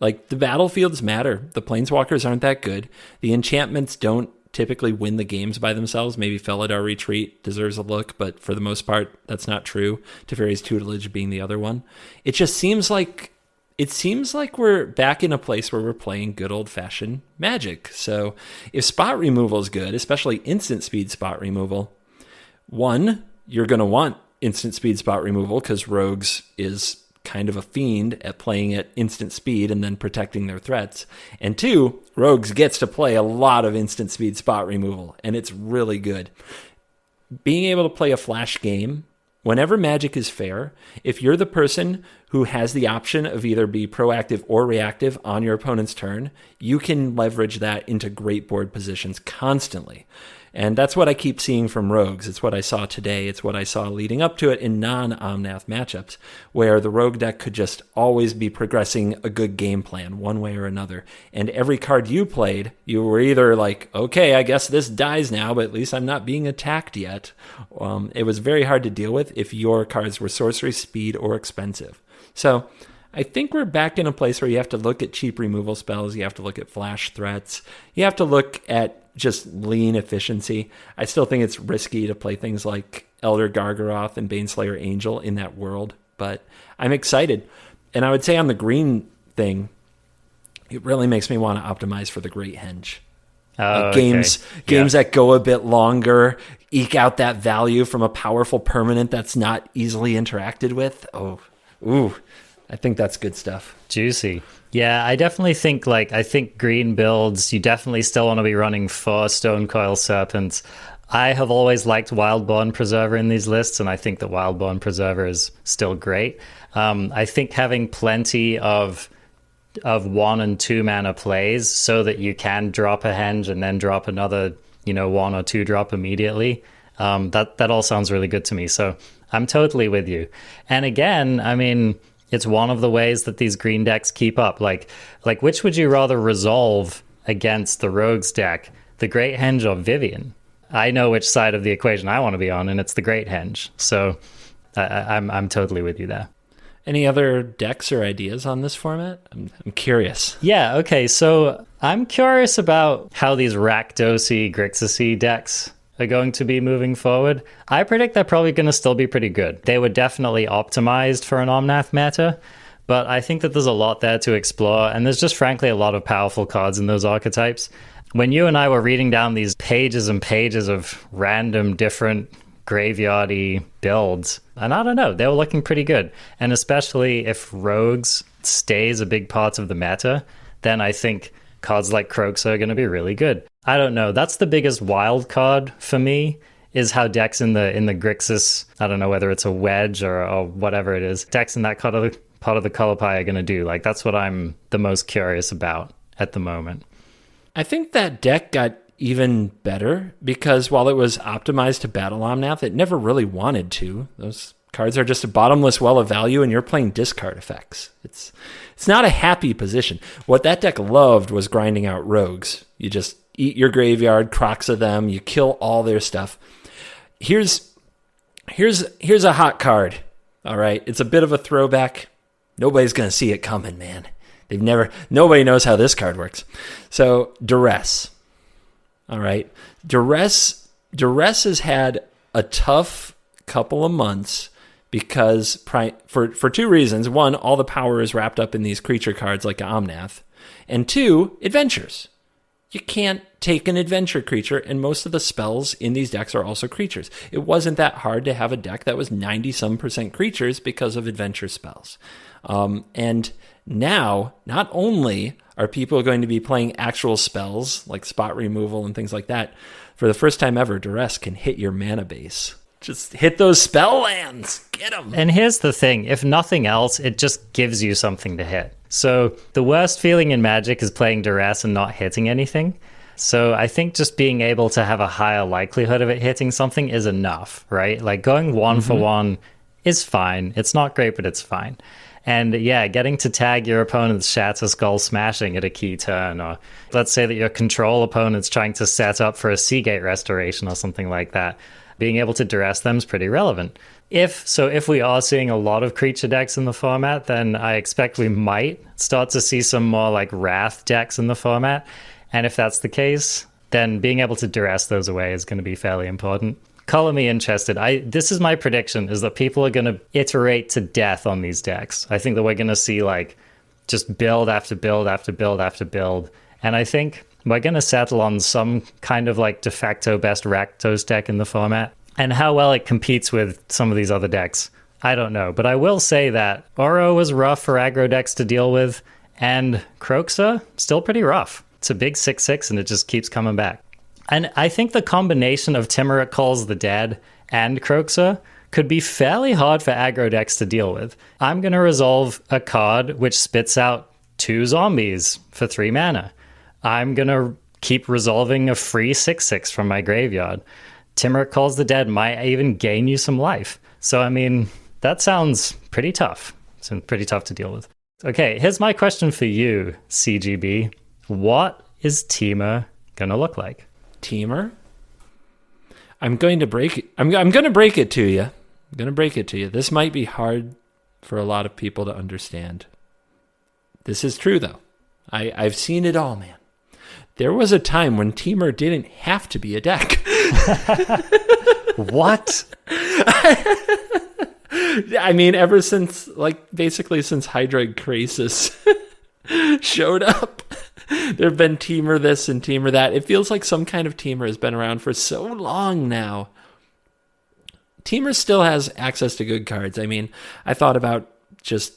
Speaker 2: Like, the battlefields matter. The planeswalkers aren't that good. The enchantments don't typically win the games by themselves. Maybe Felidar Retreat deserves a look, but for the most part, that's not true. Teferi's tutelage being the other one. It just seems like it seems like we're back in a place where we're playing good old-fashioned Magic. So if spot removal is good, especially instant speed spot removal, one, you're going to want instant speed spot removal because Rogues is kind of a fiend at playing at instant speed and then protecting their threats. And two, Rogues gets to play a lot of instant speed spot removal, and it's really good. Being able to play a flash game, whenever Magic is fair, if you're the person who has the option of either be proactive or reactive on your opponent's turn, you can leverage that into great board positions constantly. And that's what I keep seeing from Rogues. It's what I saw today. It's what I saw leading up to it in non-Omnath matchups, where the Rogue deck could just always be progressing a good game plan one way or another. And every card you played, you were either like, okay, I guess this dies now, but at least I'm not being attacked yet. It was very hard to deal with if your cards were sorcery, speed, or expensive. So I think we're back in a place where you have to look at cheap removal spells. You have to look at flash threats. You have to look at just lean efficiency. I still think it's risky to play things like Elder Gargaroth and Baneslayer Angel in that world, but I'm excited. And I would say on the green thing, it really makes me want to optimize for the Great Henge. Games that go a bit longer, eke out that value from a powerful permanent that's not easily interacted with. I think that's good stuff.
Speaker 1: Juicy. Yeah, I definitely think, I think green builds, you definitely still want to be running 4 Stonecoil Serpents. I have always liked Wildborn Preserver in these lists, and I think that Wildborn Preserver is still great. I think having plenty of 1 and 2 mana plays so that you can drop a Henge and then drop another, 1 or 2 drop immediately, that all sounds really good to me. So I'm totally with you. And again, I mean, it's one of the ways that these green decks keep up. Like which would you rather resolve against the Rogues deck, the Great Henge or Vivian? I know which side of the equation I want to be on, and it's the Great Henge. So I'm totally with you there.
Speaker 2: Any other decks or ideas on this format? I'm curious.
Speaker 1: Yeah, okay. So I'm curious about how these Rakdos-y, Grixis-y decks are going to be moving forward. I predict they're probably going to still be pretty good. They were definitely optimized for an Omnath meta, but I think that there's a lot there to explore, and there's just frankly a lot of powerful cards in those archetypes. When you and I were reading down these pages and pages of random different graveyardy builds, and I don't know, they were looking pretty good. And especially if Rogues stays a big part of the meta, then I think cards like Croaks are going to be really good. I don't know. That's the biggest wild card for me, is how decks in the Grixis, I don't know whether it's a wedge or whatever it is, decks in that part of the color pie are going to do. That's what I'm the most curious about at the moment.
Speaker 2: I think that deck got even better because while it was optimized to battle Omnath, it never really wanted to. Those cards are just a bottomless well of value, and you're playing discard effects. It's not a happy position. What that deck loved was grinding out Rogues. You just eat your graveyard, Crocs of them, you kill all their stuff. Here's a hot card. All right, it's a bit of a throwback. Nobody's gonna see it coming, man. Nobody knows how this card works. So Duress. All right, Duress has had a tough couple of months because for 2 reasons. 1, all the power is wrapped up in these creature cards like Omnath, and 2, adventures. You can't take an adventure creature, and most of the spells in these decks are also creatures. It wasn't that hard to have a deck that was 90-some% creatures because of adventure spells. And now, not only are people going to be playing actual spells like spot removal and things like that, for the first time ever, Duress can hit your mana base. Just hit those spell lands. Get them.
Speaker 1: And here's the thing. If nothing else, it just gives you something to hit. So the worst feeling in Magic is playing Duress and not hitting anything. So I think just being able to have a higher likelihood of it hitting something is enough, right? Going 1 for 1 is fine. It's not great, but it's fine. And yeah, getting to tag your opponent's Shatter Skull Smashing at a key turn, or let's say that your control opponent's trying to set up for a Seagate Restoration or something like that. Being able to duress them is pretty relevant. If we are seeing a lot of creature decks in the format, then I expect we might start to see some more Wrath decks in the format. And if that's the case, then being able to duress those away is going to be fairly important. Color me interested. This is my prediction, is that people are going to iterate to death on these decks. I think that we're going to see just build after build after build after build. And I think we're going to settle on some kind of like de facto best Rakdos deck in the format. And how well it competes with some of these other decks, I don't know. But I will say that Oro was rough for aggro decks to deal with, and Kroxa, still pretty rough. It's a big 6/6, and it just keeps coming back. And I think the combination of Timurit Calls the Dead and Kroxa could be fairly hard for aggro decks to deal with. I'm going to resolve a card which spits out 2 zombies for 3 mana. I'm going to keep resolving a free 6/6 from my graveyard. Timurit Calls the Dead might even gain you some life. So, I mean, that sounds pretty tough. It's pretty tough to deal with. Okay, here's my question for you, CGB. What is Temur going to look like?
Speaker 2: Temur? I'm going to break it. I'm going to break it to you. I'm going to break it to you. This might be hard for a lot of people to understand. This is true, though. I've seen it all, man. There was a time when Temur didn't have to be a deck.
Speaker 1: What?
Speaker 2: I mean, ever since, like, basically since Hydroid Krasis showed up, there have been Temur this and Temur that. It feels like some kind of Temur has been around for so long now. Temur still has access to good cards. I mean, I thought about just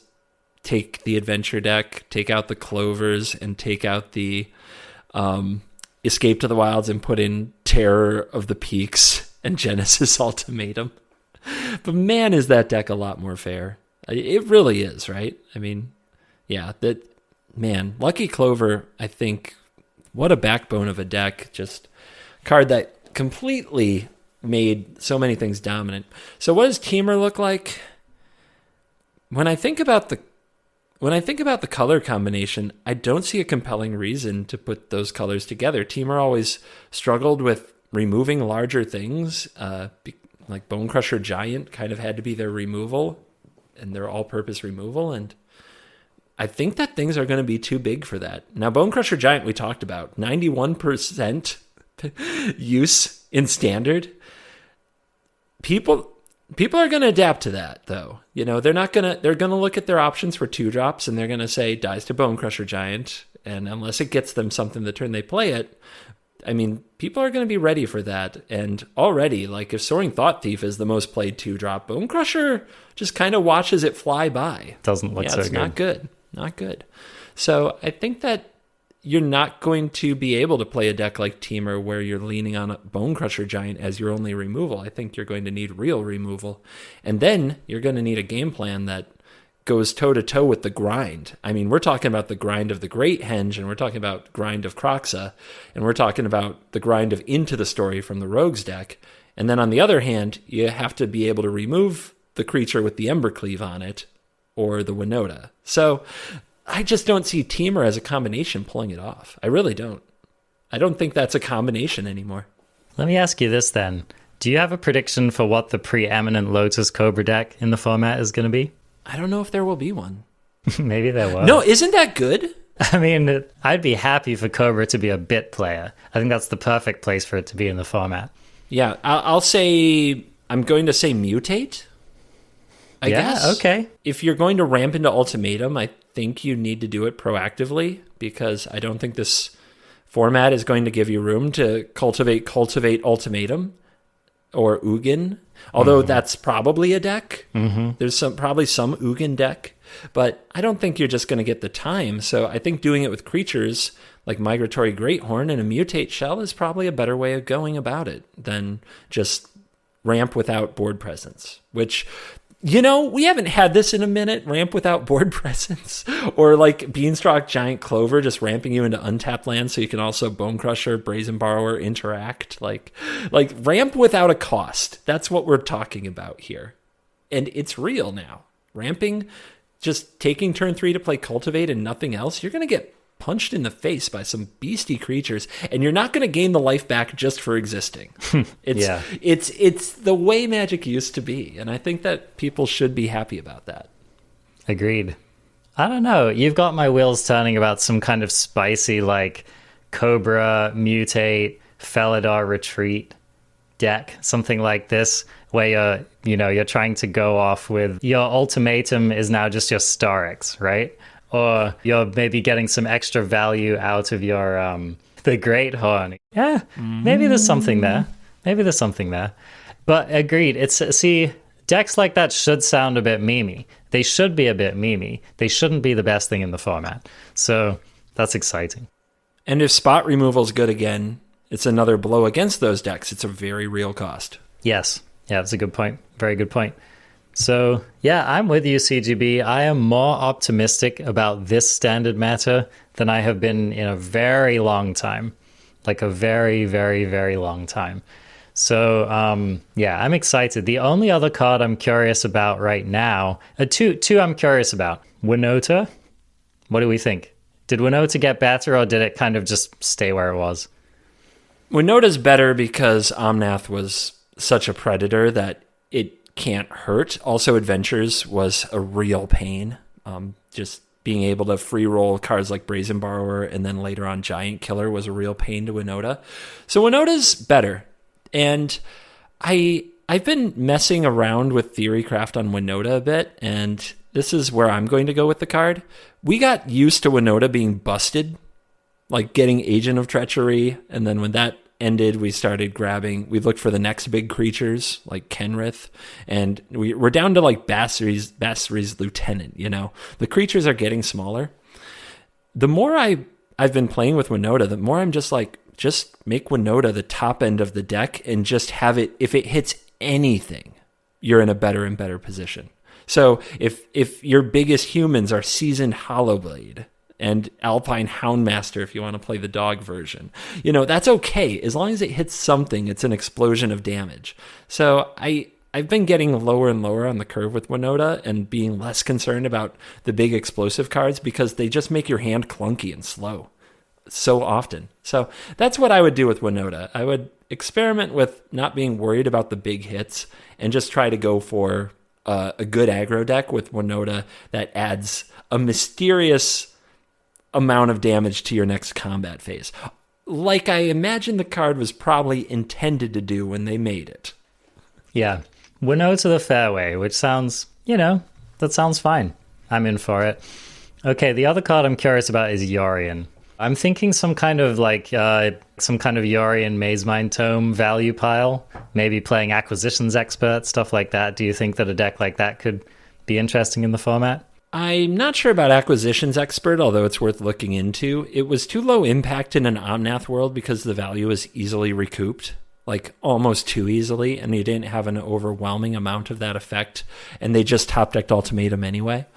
Speaker 2: take the adventure deck, take out the Clovers, and take out the Escape to the Wilds and put in Terror of the Peaks and Genesis Ultimatum. But man, is that deck a lot more fair. It really is, right? I mean, yeah, man, Lucky Clover, I think, what a backbone of a deck. Just card that completely made so many things dominant. So what does Temur look like? When I think about the color combination, I don't see a compelling reason to put those colors together. Temur always struggled with removing larger things, like Bone Crusher Giant kind of had to be their removal, and their all-purpose removal, and I think that things are going to be too big for that. Now, Bone Crusher Giant, we talked about, 91% use in Standard. People are going to adapt to that, though. You know, they're going to look at their options for 2-drops, and they're going to say, dies to Bone Crusher Giant, and unless it gets them something the turn they play it, I mean, people are going to be ready for that. And already, like, if Soaring Thought Thief is the most played 2-drop, Bone Crusher just kind of watches it fly by.
Speaker 1: Doesn't look so good.
Speaker 2: It's not good. Not good. So I think that you're not going to be able to play a deck like Temur where you're leaning on a Bone Crusher Giant as your only removal. I think you're going to need real removal. And then you're going to need a game plan that goes toe-to-toe with the grind. I mean, we're talking about the grind of the Great Henge, and we're talking about grind of Kroxa, and we're talking about the grind of Into the Story from the Rogues deck. And then on the other hand, you have to be able to remove the creature with the Embercleave on it, or the Winota. So I just don't see Temur as a combination pulling it off. I really don't. I don't think that's a combination anymore.
Speaker 1: Let me ask you this then. Do you have a prediction for what the preeminent Lotus Cobra deck in the format is going to be?
Speaker 2: I don't know if there will be one.
Speaker 1: Maybe there will.
Speaker 2: No, isn't that good?
Speaker 1: I mean, I'd be happy for Cobra to be a bit player. I think that's the perfect place for it to be in the format.
Speaker 2: Yeah, I'll say, I'm going to say mutate. I guess.
Speaker 1: Okay.
Speaker 2: If you're going to ramp into Ultimatum, I think you need to do it proactively, because I don't think this format is going to give you room to cultivate Ultimatum or Ugin. Although that's probably a deck. Mm-hmm. There's probably some Ugin deck, but I don't think you're just going to get the time. So I think doing it with creatures like Migratory Greathorn and a Mutate Shell is probably a better way of going about it than just ramp without board presence, which, you know, we haven't had this in a minute, ramp without board presence, or like Beanstalk Giant Clover just ramping you into untapped land so you can also Bone Crusher, Brazen Borrower, interact, like ramp without a cost. That's what we're talking about here. And it's real now. Ramping, just taking turn 3 to play Cultivate and nothing else, you're going to get punched in the face by some beastie creatures, and you're not going to gain the life back just for existing. It's the way Magic used to be, and I think that people should be happy about that.
Speaker 1: Agreed. I don't know. You've got my wheels turning about some kind of spicy, like, Cobra, Mutate, Felidar Retreat deck, something like this, where you're trying to go off with your Ultimatum is now just your Starix, right? or you're maybe getting some extra value out of your the Great Horn. Yeah, maybe there's something there. Maybe there's something there. But agreed. See, decks like that should sound a bit memey. They should be a bit memey. They shouldn't be the best thing in the format. So that's exciting.
Speaker 2: And if spot removal is good again, it's another blow against those decks. It's a very real cost.
Speaker 1: Yes. Yeah, that's a good point. Very good point. So, yeah, I'm with you, CGB. I am more optimistic about this standard meta than I have been in a very long time. Like a very, very, very long time. So, yeah, I'm excited. The only other card I'm curious about right now, two I'm curious about. Winota, what do we think? Did Winota get better, or did it kind of just stay where it was?
Speaker 2: Winota's better because Omnath was such a predator that it can't hurt. Also, Adventures was a real pain. Just being able to free roll cards like Brazen Borrower and then later on Giant Killer was a real pain to Winota. So Winota's better. And I've been messing around with Theorycraft on Winota a bit, and this is where I'm going to go with the card. We got used to Winota being busted, like getting Agent of Treachery, and then when that ended, we looked for the next big creatures like Kenrith, and we're down to like Basri's Lieutenant, you know. The creatures are getting smaller. The more I've been playing with Winota, the more I'm just like, just make Winota the top end of the deck and just have it, if it hits anything, you're in a better and better position. So if your biggest humans are Seasoned Hollowblade and Alpine Houndmaster, if you want to play the dog version, you know, that's okay. As long as it hits something, it's an explosion of damage. So I've been getting lower and lower on the curve with Winota and being less concerned about the big explosive cards because they just make your hand clunky and slow so often. So that's what I would do with Winota. I would experiment with not being worried about the big hits and just try to go for a good aggro deck with Winota that adds a mysterious amount of damage to your next combat phase, like I imagine the card was probably intended to do when they made it.
Speaker 1: Yeah, Winota the fairway, which sounds, that sounds fine. I'm in for it. Okay, the other card I'm curious about is Yorion. I'm thinking some kind of Yorion Maze Mind Tome value pile, maybe playing Acquisitions Expert, stuff like that. Do you think that a deck like that could be interesting in the format?
Speaker 2: I'm not sure about Acquisitions Expert, although it's worth looking into. It was too low impact in an Omnath world because the value is easily recouped, like almost too easily, and you didn't have an overwhelming amount of that effect, and they just top-decked Ultimatum anyway.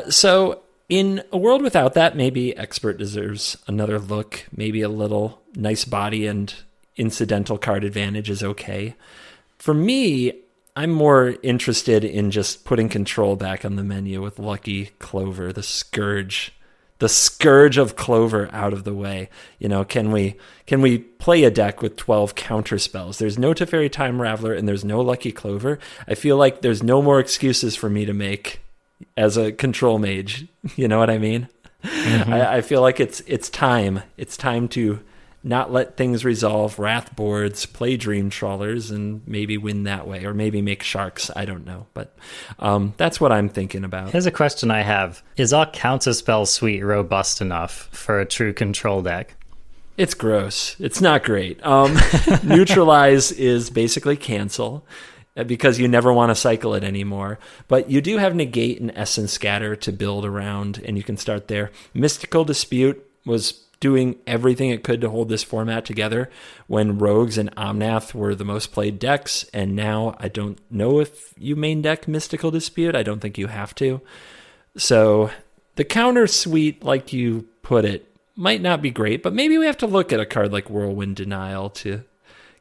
Speaker 2: So in a world without that, maybe Expert deserves another look. Maybe a little nice body and incidental card advantage is okay. For me, I'm more interested in just putting control back on the menu with Lucky Clover, the scourge of Clover out of the way. Can we play a deck with 12 counter spells? There's no Teferi Time Raveler and there's no Lucky Clover. I feel like there's no more excuses for me to make as a control mage. You know what I mean? Mm-hmm. I feel like it's time. It's time to not let things resolve, wrath boards, play Dream Trawlers, and maybe win that way, or maybe make sharks. I don't know, but that's what I'm thinking about. Here's
Speaker 1: a question I have. Is our counterspell suite robust enough for a true control deck?
Speaker 2: It's gross. It's not great. Neutralize is basically cancel, because you never want to cycle it anymore. But you do have Negate and Essence Scatter to build around, and you can start there. Mystical Dispute was doing everything it could to hold this format together when Rogues and Omnath were the most played decks, and now I don't know if you main deck Mystical Dispute. I don't think you have to. So the counter suite, like you put it, might not be great, but maybe we have to look at a card like Whirlwind Denial to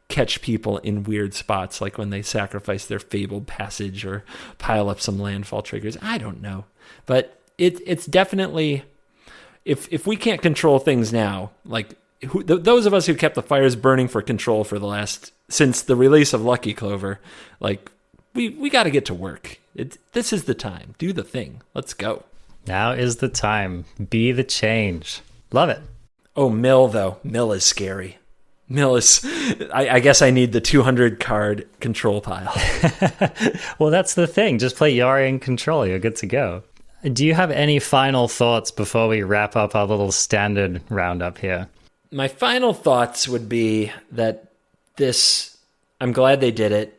Speaker 2: catch people in weird spots, like when they sacrifice their Fabled Passage or pile up some landfall triggers. I don't know. But it's definitely, if we can't control things now, like those of us who kept the fires burning for control for since the release of Lucky Clover, like we got to get to work. This is the time. Do the thing. Let's go.
Speaker 1: Now is the time. Be the change. Love it.
Speaker 2: Oh, Mill, though. Mill is scary. Mill is, I guess I need the 200 card control pile.
Speaker 1: Well, that's the thing. Just play Yorion Control. You're good to go. do you have any final thoughts before we wrap up our little standard roundup here?
Speaker 2: My final thoughts would be that I'm glad they did it.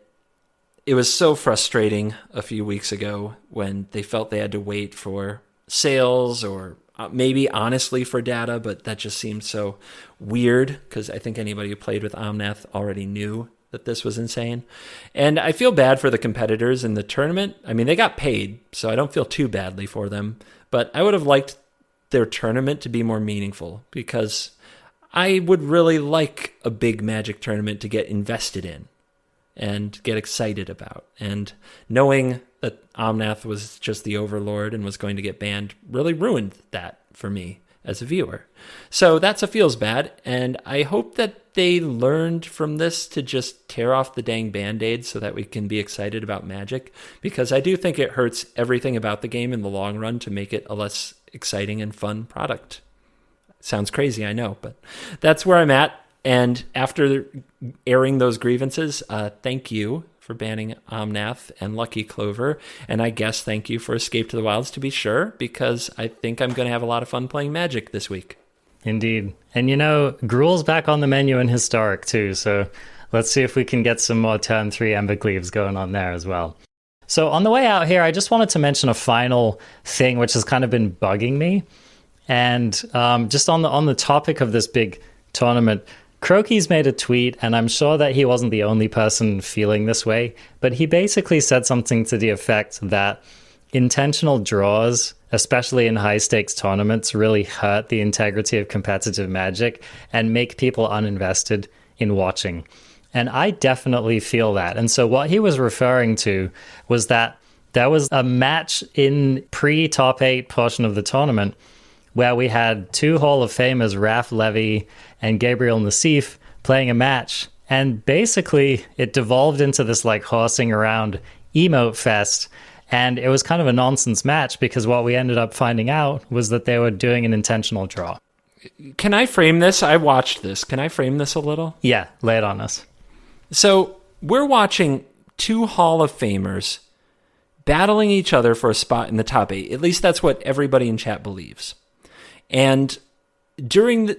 Speaker 2: It was so frustrating a few weeks ago when they felt they had to wait for sales or maybe honestly for data, but that just seemed so weird because I think anybody who played with Omnath already knew that this was insane. And I feel bad for the competitors in the tournament. I mean, they got paid, so I don't feel too badly for them, but I would have liked their tournament to be more meaningful because I would really like a big Magic tournament to get invested in and get excited about. And knowing that Omnath was just the overlord and was going to get banned really ruined that for me as a viewer. So that's a feels bad, and I hope that they learned from this to just tear off the dang Band-Aid so that we can be excited about Magic, because I do think it hurts everything about the game in the long run to make it a less exciting and fun product. Sounds crazy, I know, but that's where I'm at. And after airing those grievances, thank you for banning Omnath and Lucky Clover. And I guess thank you for Escape to the Wilds, to be sure, because I think I'm going to have a lot of fun playing Magic this week.
Speaker 1: Indeed. And Gruul's back on the menu in Historic too, so let's see if we can get some more turn 3 Embercleaves going on there as well. So on the way out here, I just wanted to mention a final thing which has kind of been bugging me. And just on the topic of this big tournament, Croaky's made a tweet, and I'm sure that he wasn't the only person feeling this way, but he basically said something to the effect that intentional draws, especially in high-stakes tournaments, really hurt the integrity of competitive Magic and make people uninvested in watching. And I definitely feel that. And so what he was referring to was that there was a match in pre-top 8 portion of the tournament where we had 2 Hall of Famers, Raph Levy and Gabriel Nassif, playing a match. And basically, it devolved into this horsing around emote fest. And it was kind of a nonsense match because what we ended up finding out was that they were doing an intentional draw.
Speaker 2: Can I frame this? I watched this. Can I frame this a little?
Speaker 1: Yeah, lay it on us.
Speaker 2: So we're watching 2 Hall of Famers battling each other for a spot in the top 8. At least that's what everybody in chat believes. And during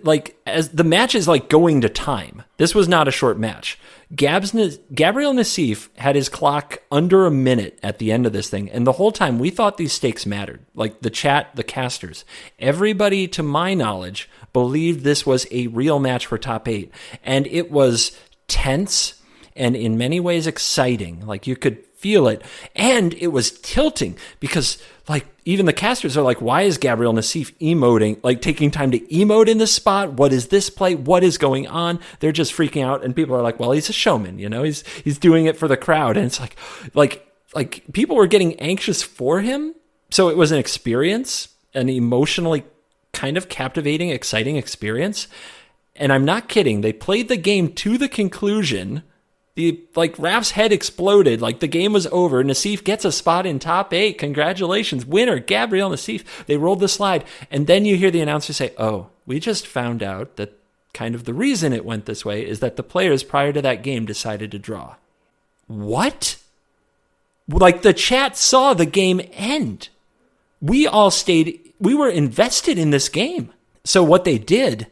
Speaker 2: as the match is going to time, this was not a short match. Gabriel Nassif had his clock under a minute at the end of this thing. And the whole time we thought these stakes mattered. The chat, the casters, everybody to my knowledge believed this was a real match for top 8. And it was tense and in many ways exciting. You could feel it. And it was tilting because even the casters are why is Gabriel Nassif emoting, taking time to emote in this spot? What is this play? What is going on? They're just freaking out. And people are well, he's a showman, he's doing it for the crowd. And it's like people were getting anxious for him. So it was an experience, an emotionally kind of captivating, exciting experience. And I'm not kidding. They played the game to the conclusion. Raph's head exploded. The game was over. Nassif gets a spot in top 8. Congratulations, winner, Gabriel Nassif. They rolled the slide. And then you hear the announcer say, oh, we just found out that kind of the reason it went this way is that the players prior to that game decided to draw. What? The chat saw the game end. We were invested in this game. So what they did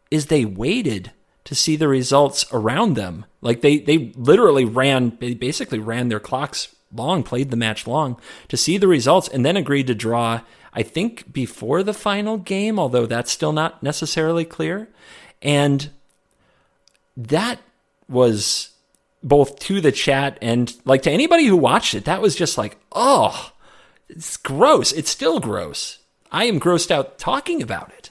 Speaker 2: is they waited to see the results around them. They literally basically ran their clocks long, played the match long to see the results, and then agreed to draw, I think, before the final game, although that's still not necessarily clear. And that was both to the chat and to anybody who watched it, that was just oh, it's gross. It's still gross. I am grossed out talking about it.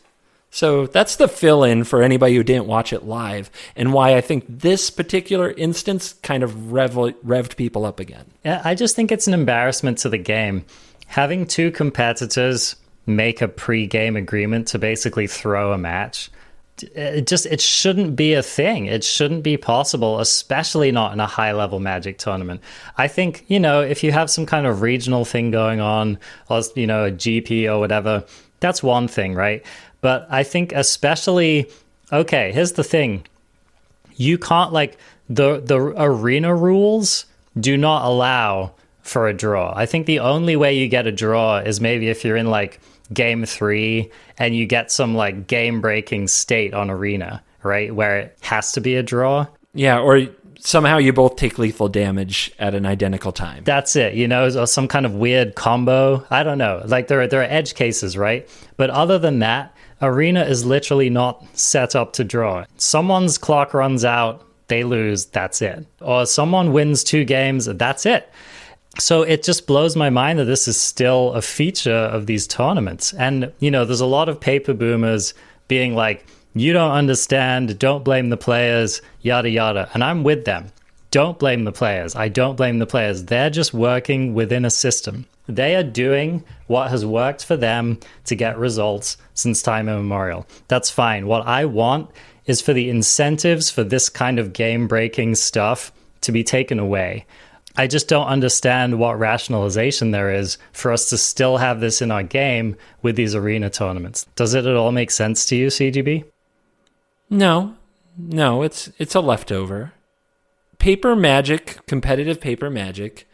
Speaker 2: So that's the fill-in for anybody who didn't watch it live and why I think this particular instance kind of revved people up again.
Speaker 1: Yeah, I just think it's an embarrassment to the game. Having 2 competitors make a pre-game agreement to basically throw a match, it shouldn't be a thing. It shouldn't be possible, especially not in a high-level Magic tournament. I think, if you have some kind of regional thing going on, or, a GP or whatever, that's one thing, right? But I think especially, okay, here's the thing. You can't the arena rules do not allow for a draw. I think the only way you get a draw is maybe if you're in like game 3 and you get some like game breaking state on arena, right? Where it has to be a draw.
Speaker 2: Yeah, or somehow you both take lethal damage at an identical time.
Speaker 1: That's it, you know, or some kind of weird combo. I don't know. Like there are edge cases, right? But other than that, arena is literally not set up to draw. Someone's clock runs out, they lose, that's it. Or someone wins 2 games, that's it. So it just blows my mind that this is still a feature of these tournaments. And, you know, there's a lot of paper boomers being like, you don't understand, don't blame the players, yada, yada. And I'm with them. Don't blame the players. I don't blame the players. They're just working within a system. They are doing what has worked for them to get results since time immemorial. That's fine. What I want is for the incentives for this kind of game-breaking stuff to be taken away. I just don't understand what rationalization there is for us to still have this in our game with these arena tournaments. Does it at all make sense to you, CGB?
Speaker 2: No, it's a leftover. Paper Magic, competitive Paper Magic,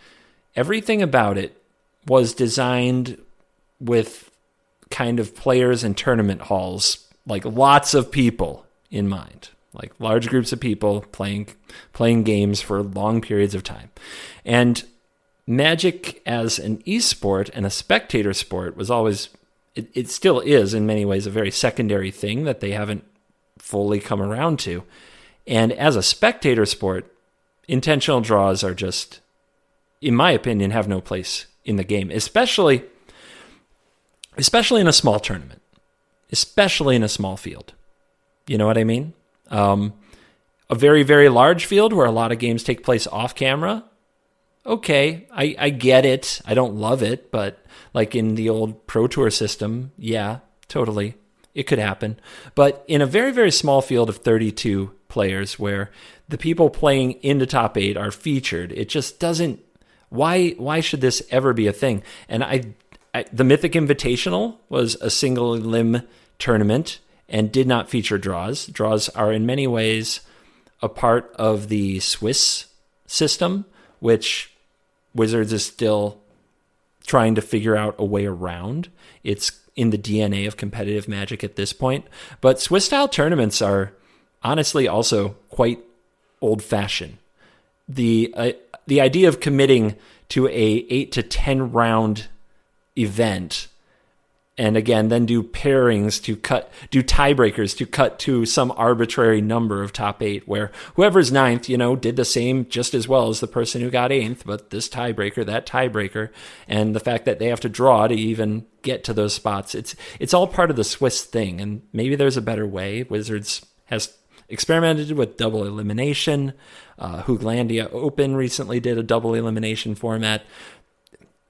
Speaker 2: everything about it was designed with kind of players and tournament halls, like lots of people in mind. Like large groups of people playing games for long periods of time. And Magic as an esport and a spectator sport was always, it still is in many ways, a very secondary thing that they haven't fully come around to. And as a spectator sport, intentional draws are just, in my opinion, have no place in the game, especially in a small tournament, especially in a small field. You know what I mean? A very, very large field where a lot of games take place off camera. Okay, I get it. I don't love it, but like in the old Pro Tour system, yeah, totally. It could happen. But in a very, very small field of 32 players where the people playing into top 8 are featured, it just doesn't, why should this ever be a thing? And the Mythic Invitational was a single limb tournament and did not feature draws. Draws are in many ways a part of the Swiss system, which Wizards is still trying to figure out a way around. It's in the DNA of competitive Magic at this point. But Swiss-style tournaments are honestly also quite old-fashioned. The idea of committing to a 8 to 10 round event, and again, then do pairings do tiebreakers to cut to some arbitrary number of top 8, where whoever's ninth, did the same just as well as the person who got 8th, but this tiebreaker, that tiebreaker, and the fact that they have to draw to even get to those spots. It's all part of the Swiss thing, and maybe there's a better way. Wizards has experimented with double elimination. Hooglandia Open recently did a double elimination format.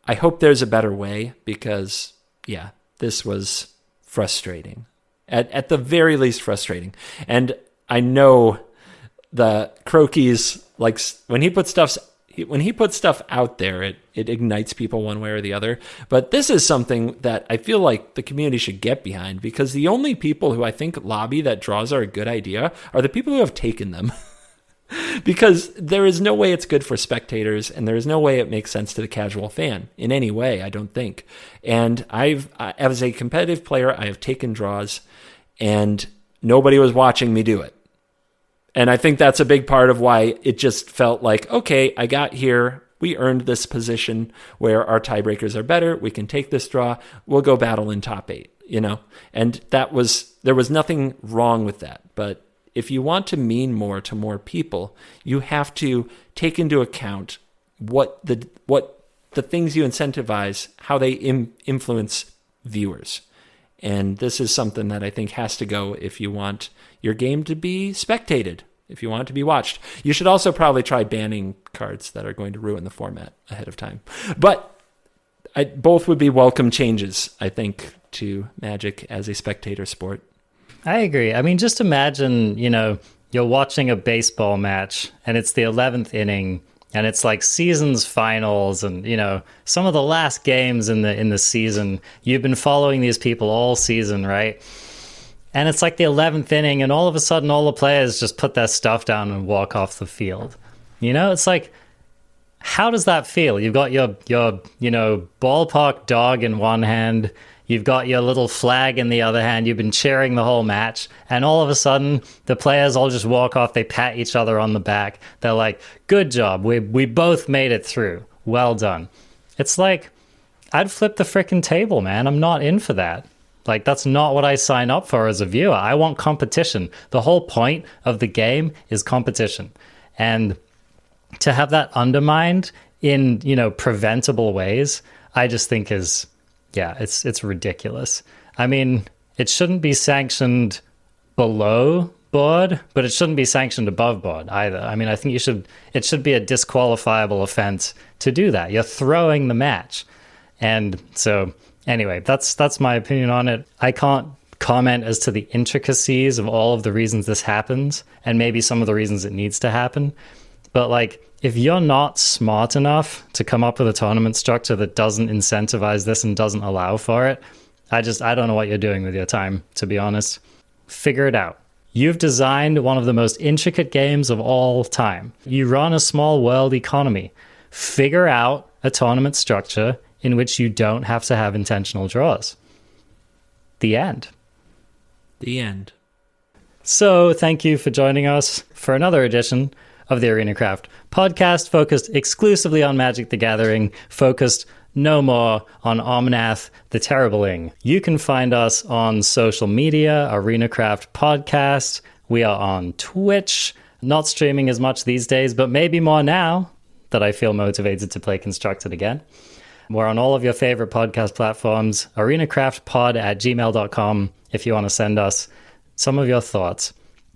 Speaker 2: I hope there's a better way because, yeah, this was frustrating. At the very least frustrating. And I know the Croakies, like when he puts stuff out there, it ignites people one way or the other. But this is something that I feel like the community should get behind, because the only people who I think lobby that draws are a good idea are the people who have taken them. Because there is no way it's good for spectators, and there is no way it makes sense to the casual fan in any way, I don't think. And as a competitive player, I have taken draws, and nobody was watching me do it. And I think that's a big part of why it just felt like, okay, I got here. We earned this position where our tiebreakers are better. We can take this draw. We'll go battle in top 8, And there was nothing wrong with that. But if you want to mean more to more people, you have to take into account what the things you incentivize, how they influence viewers. And this is something that I think has to go if you want your game to be spectated, if you want it to be watched. You should also probably try banning cards that are going to ruin the format ahead of time. But both would be welcome changes, I think, to Magic as a spectator sport.
Speaker 1: I agree. I mean, just imagine, you're watching a baseball match and it's the 11th inning and it's like season's finals and, some of the last games in the season. You've been following these people all season, right? And it's like the 11th inning and all of a sudden all the players just put their stuff down and walk off the field. It's like, how does that feel? You've got your ballpark dog in one hand, you've got your little flag in the other hand, you've been cheering the whole match, and all of a sudden the players all just walk off, they pat each other on the back, they're like, good job, we both made it through, well done. It's like, I'd flip the frickin' table, man. I'm not in for that. Like, that's not what I sign up for as a viewer. I want competition. The whole point of the game is competition. And to have that undermined in, preventable ways, I just think it's ridiculous. I mean, it shouldn't be sanctioned below board, but it shouldn't be sanctioned above board either. I mean, I think it should be a disqualifiable offense to do that. You're throwing the match. And so anyway, that's my opinion on it. I can't comment as to the intricacies of all of the reasons this happens and maybe some of the reasons it needs to happen. But like, if you're not smart enough to come up with a tournament structure that doesn't incentivize this and doesn't allow for it, I don't know what you're doing with your time, to be honest. Figure it out. You've designed one of the most intricate games of all time. You run a small world economy. Figure out a tournament structure in which you don't have to have intentional draws. The end.
Speaker 2: The end.
Speaker 1: So thank you for joining us for another edition of the ArenaCraft podcast, focused exclusively on Magic the Gathering, focused no more on Omnath the Terribling. You can find us on social media, ArenaCraft Podcast. We are on Twitch, not streaming as much these days, but maybe more now that I feel motivated to play Constructed again. We're on all of your favorite podcast platforms, arenacraftpod@gmail.com if you want to send us some of your thoughts.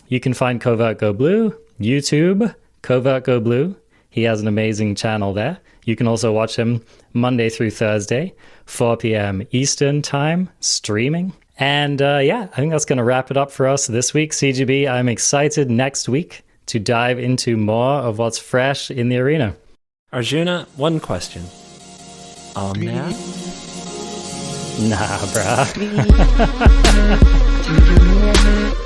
Speaker 1: You can find Covertgoblue, YouTube, Covertgoblue. He has an amazing channel there. You can also watch him Monday through Thursday, 4 p.m. Eastern time, streaming. And I think that's going to wrap it up for us this week. CGB, I'm excited next week to dive into more of what's fresh in the arena.
Speaker 2: Arjuna, one question. Omnath?
Speaker 1: Nah, bruh.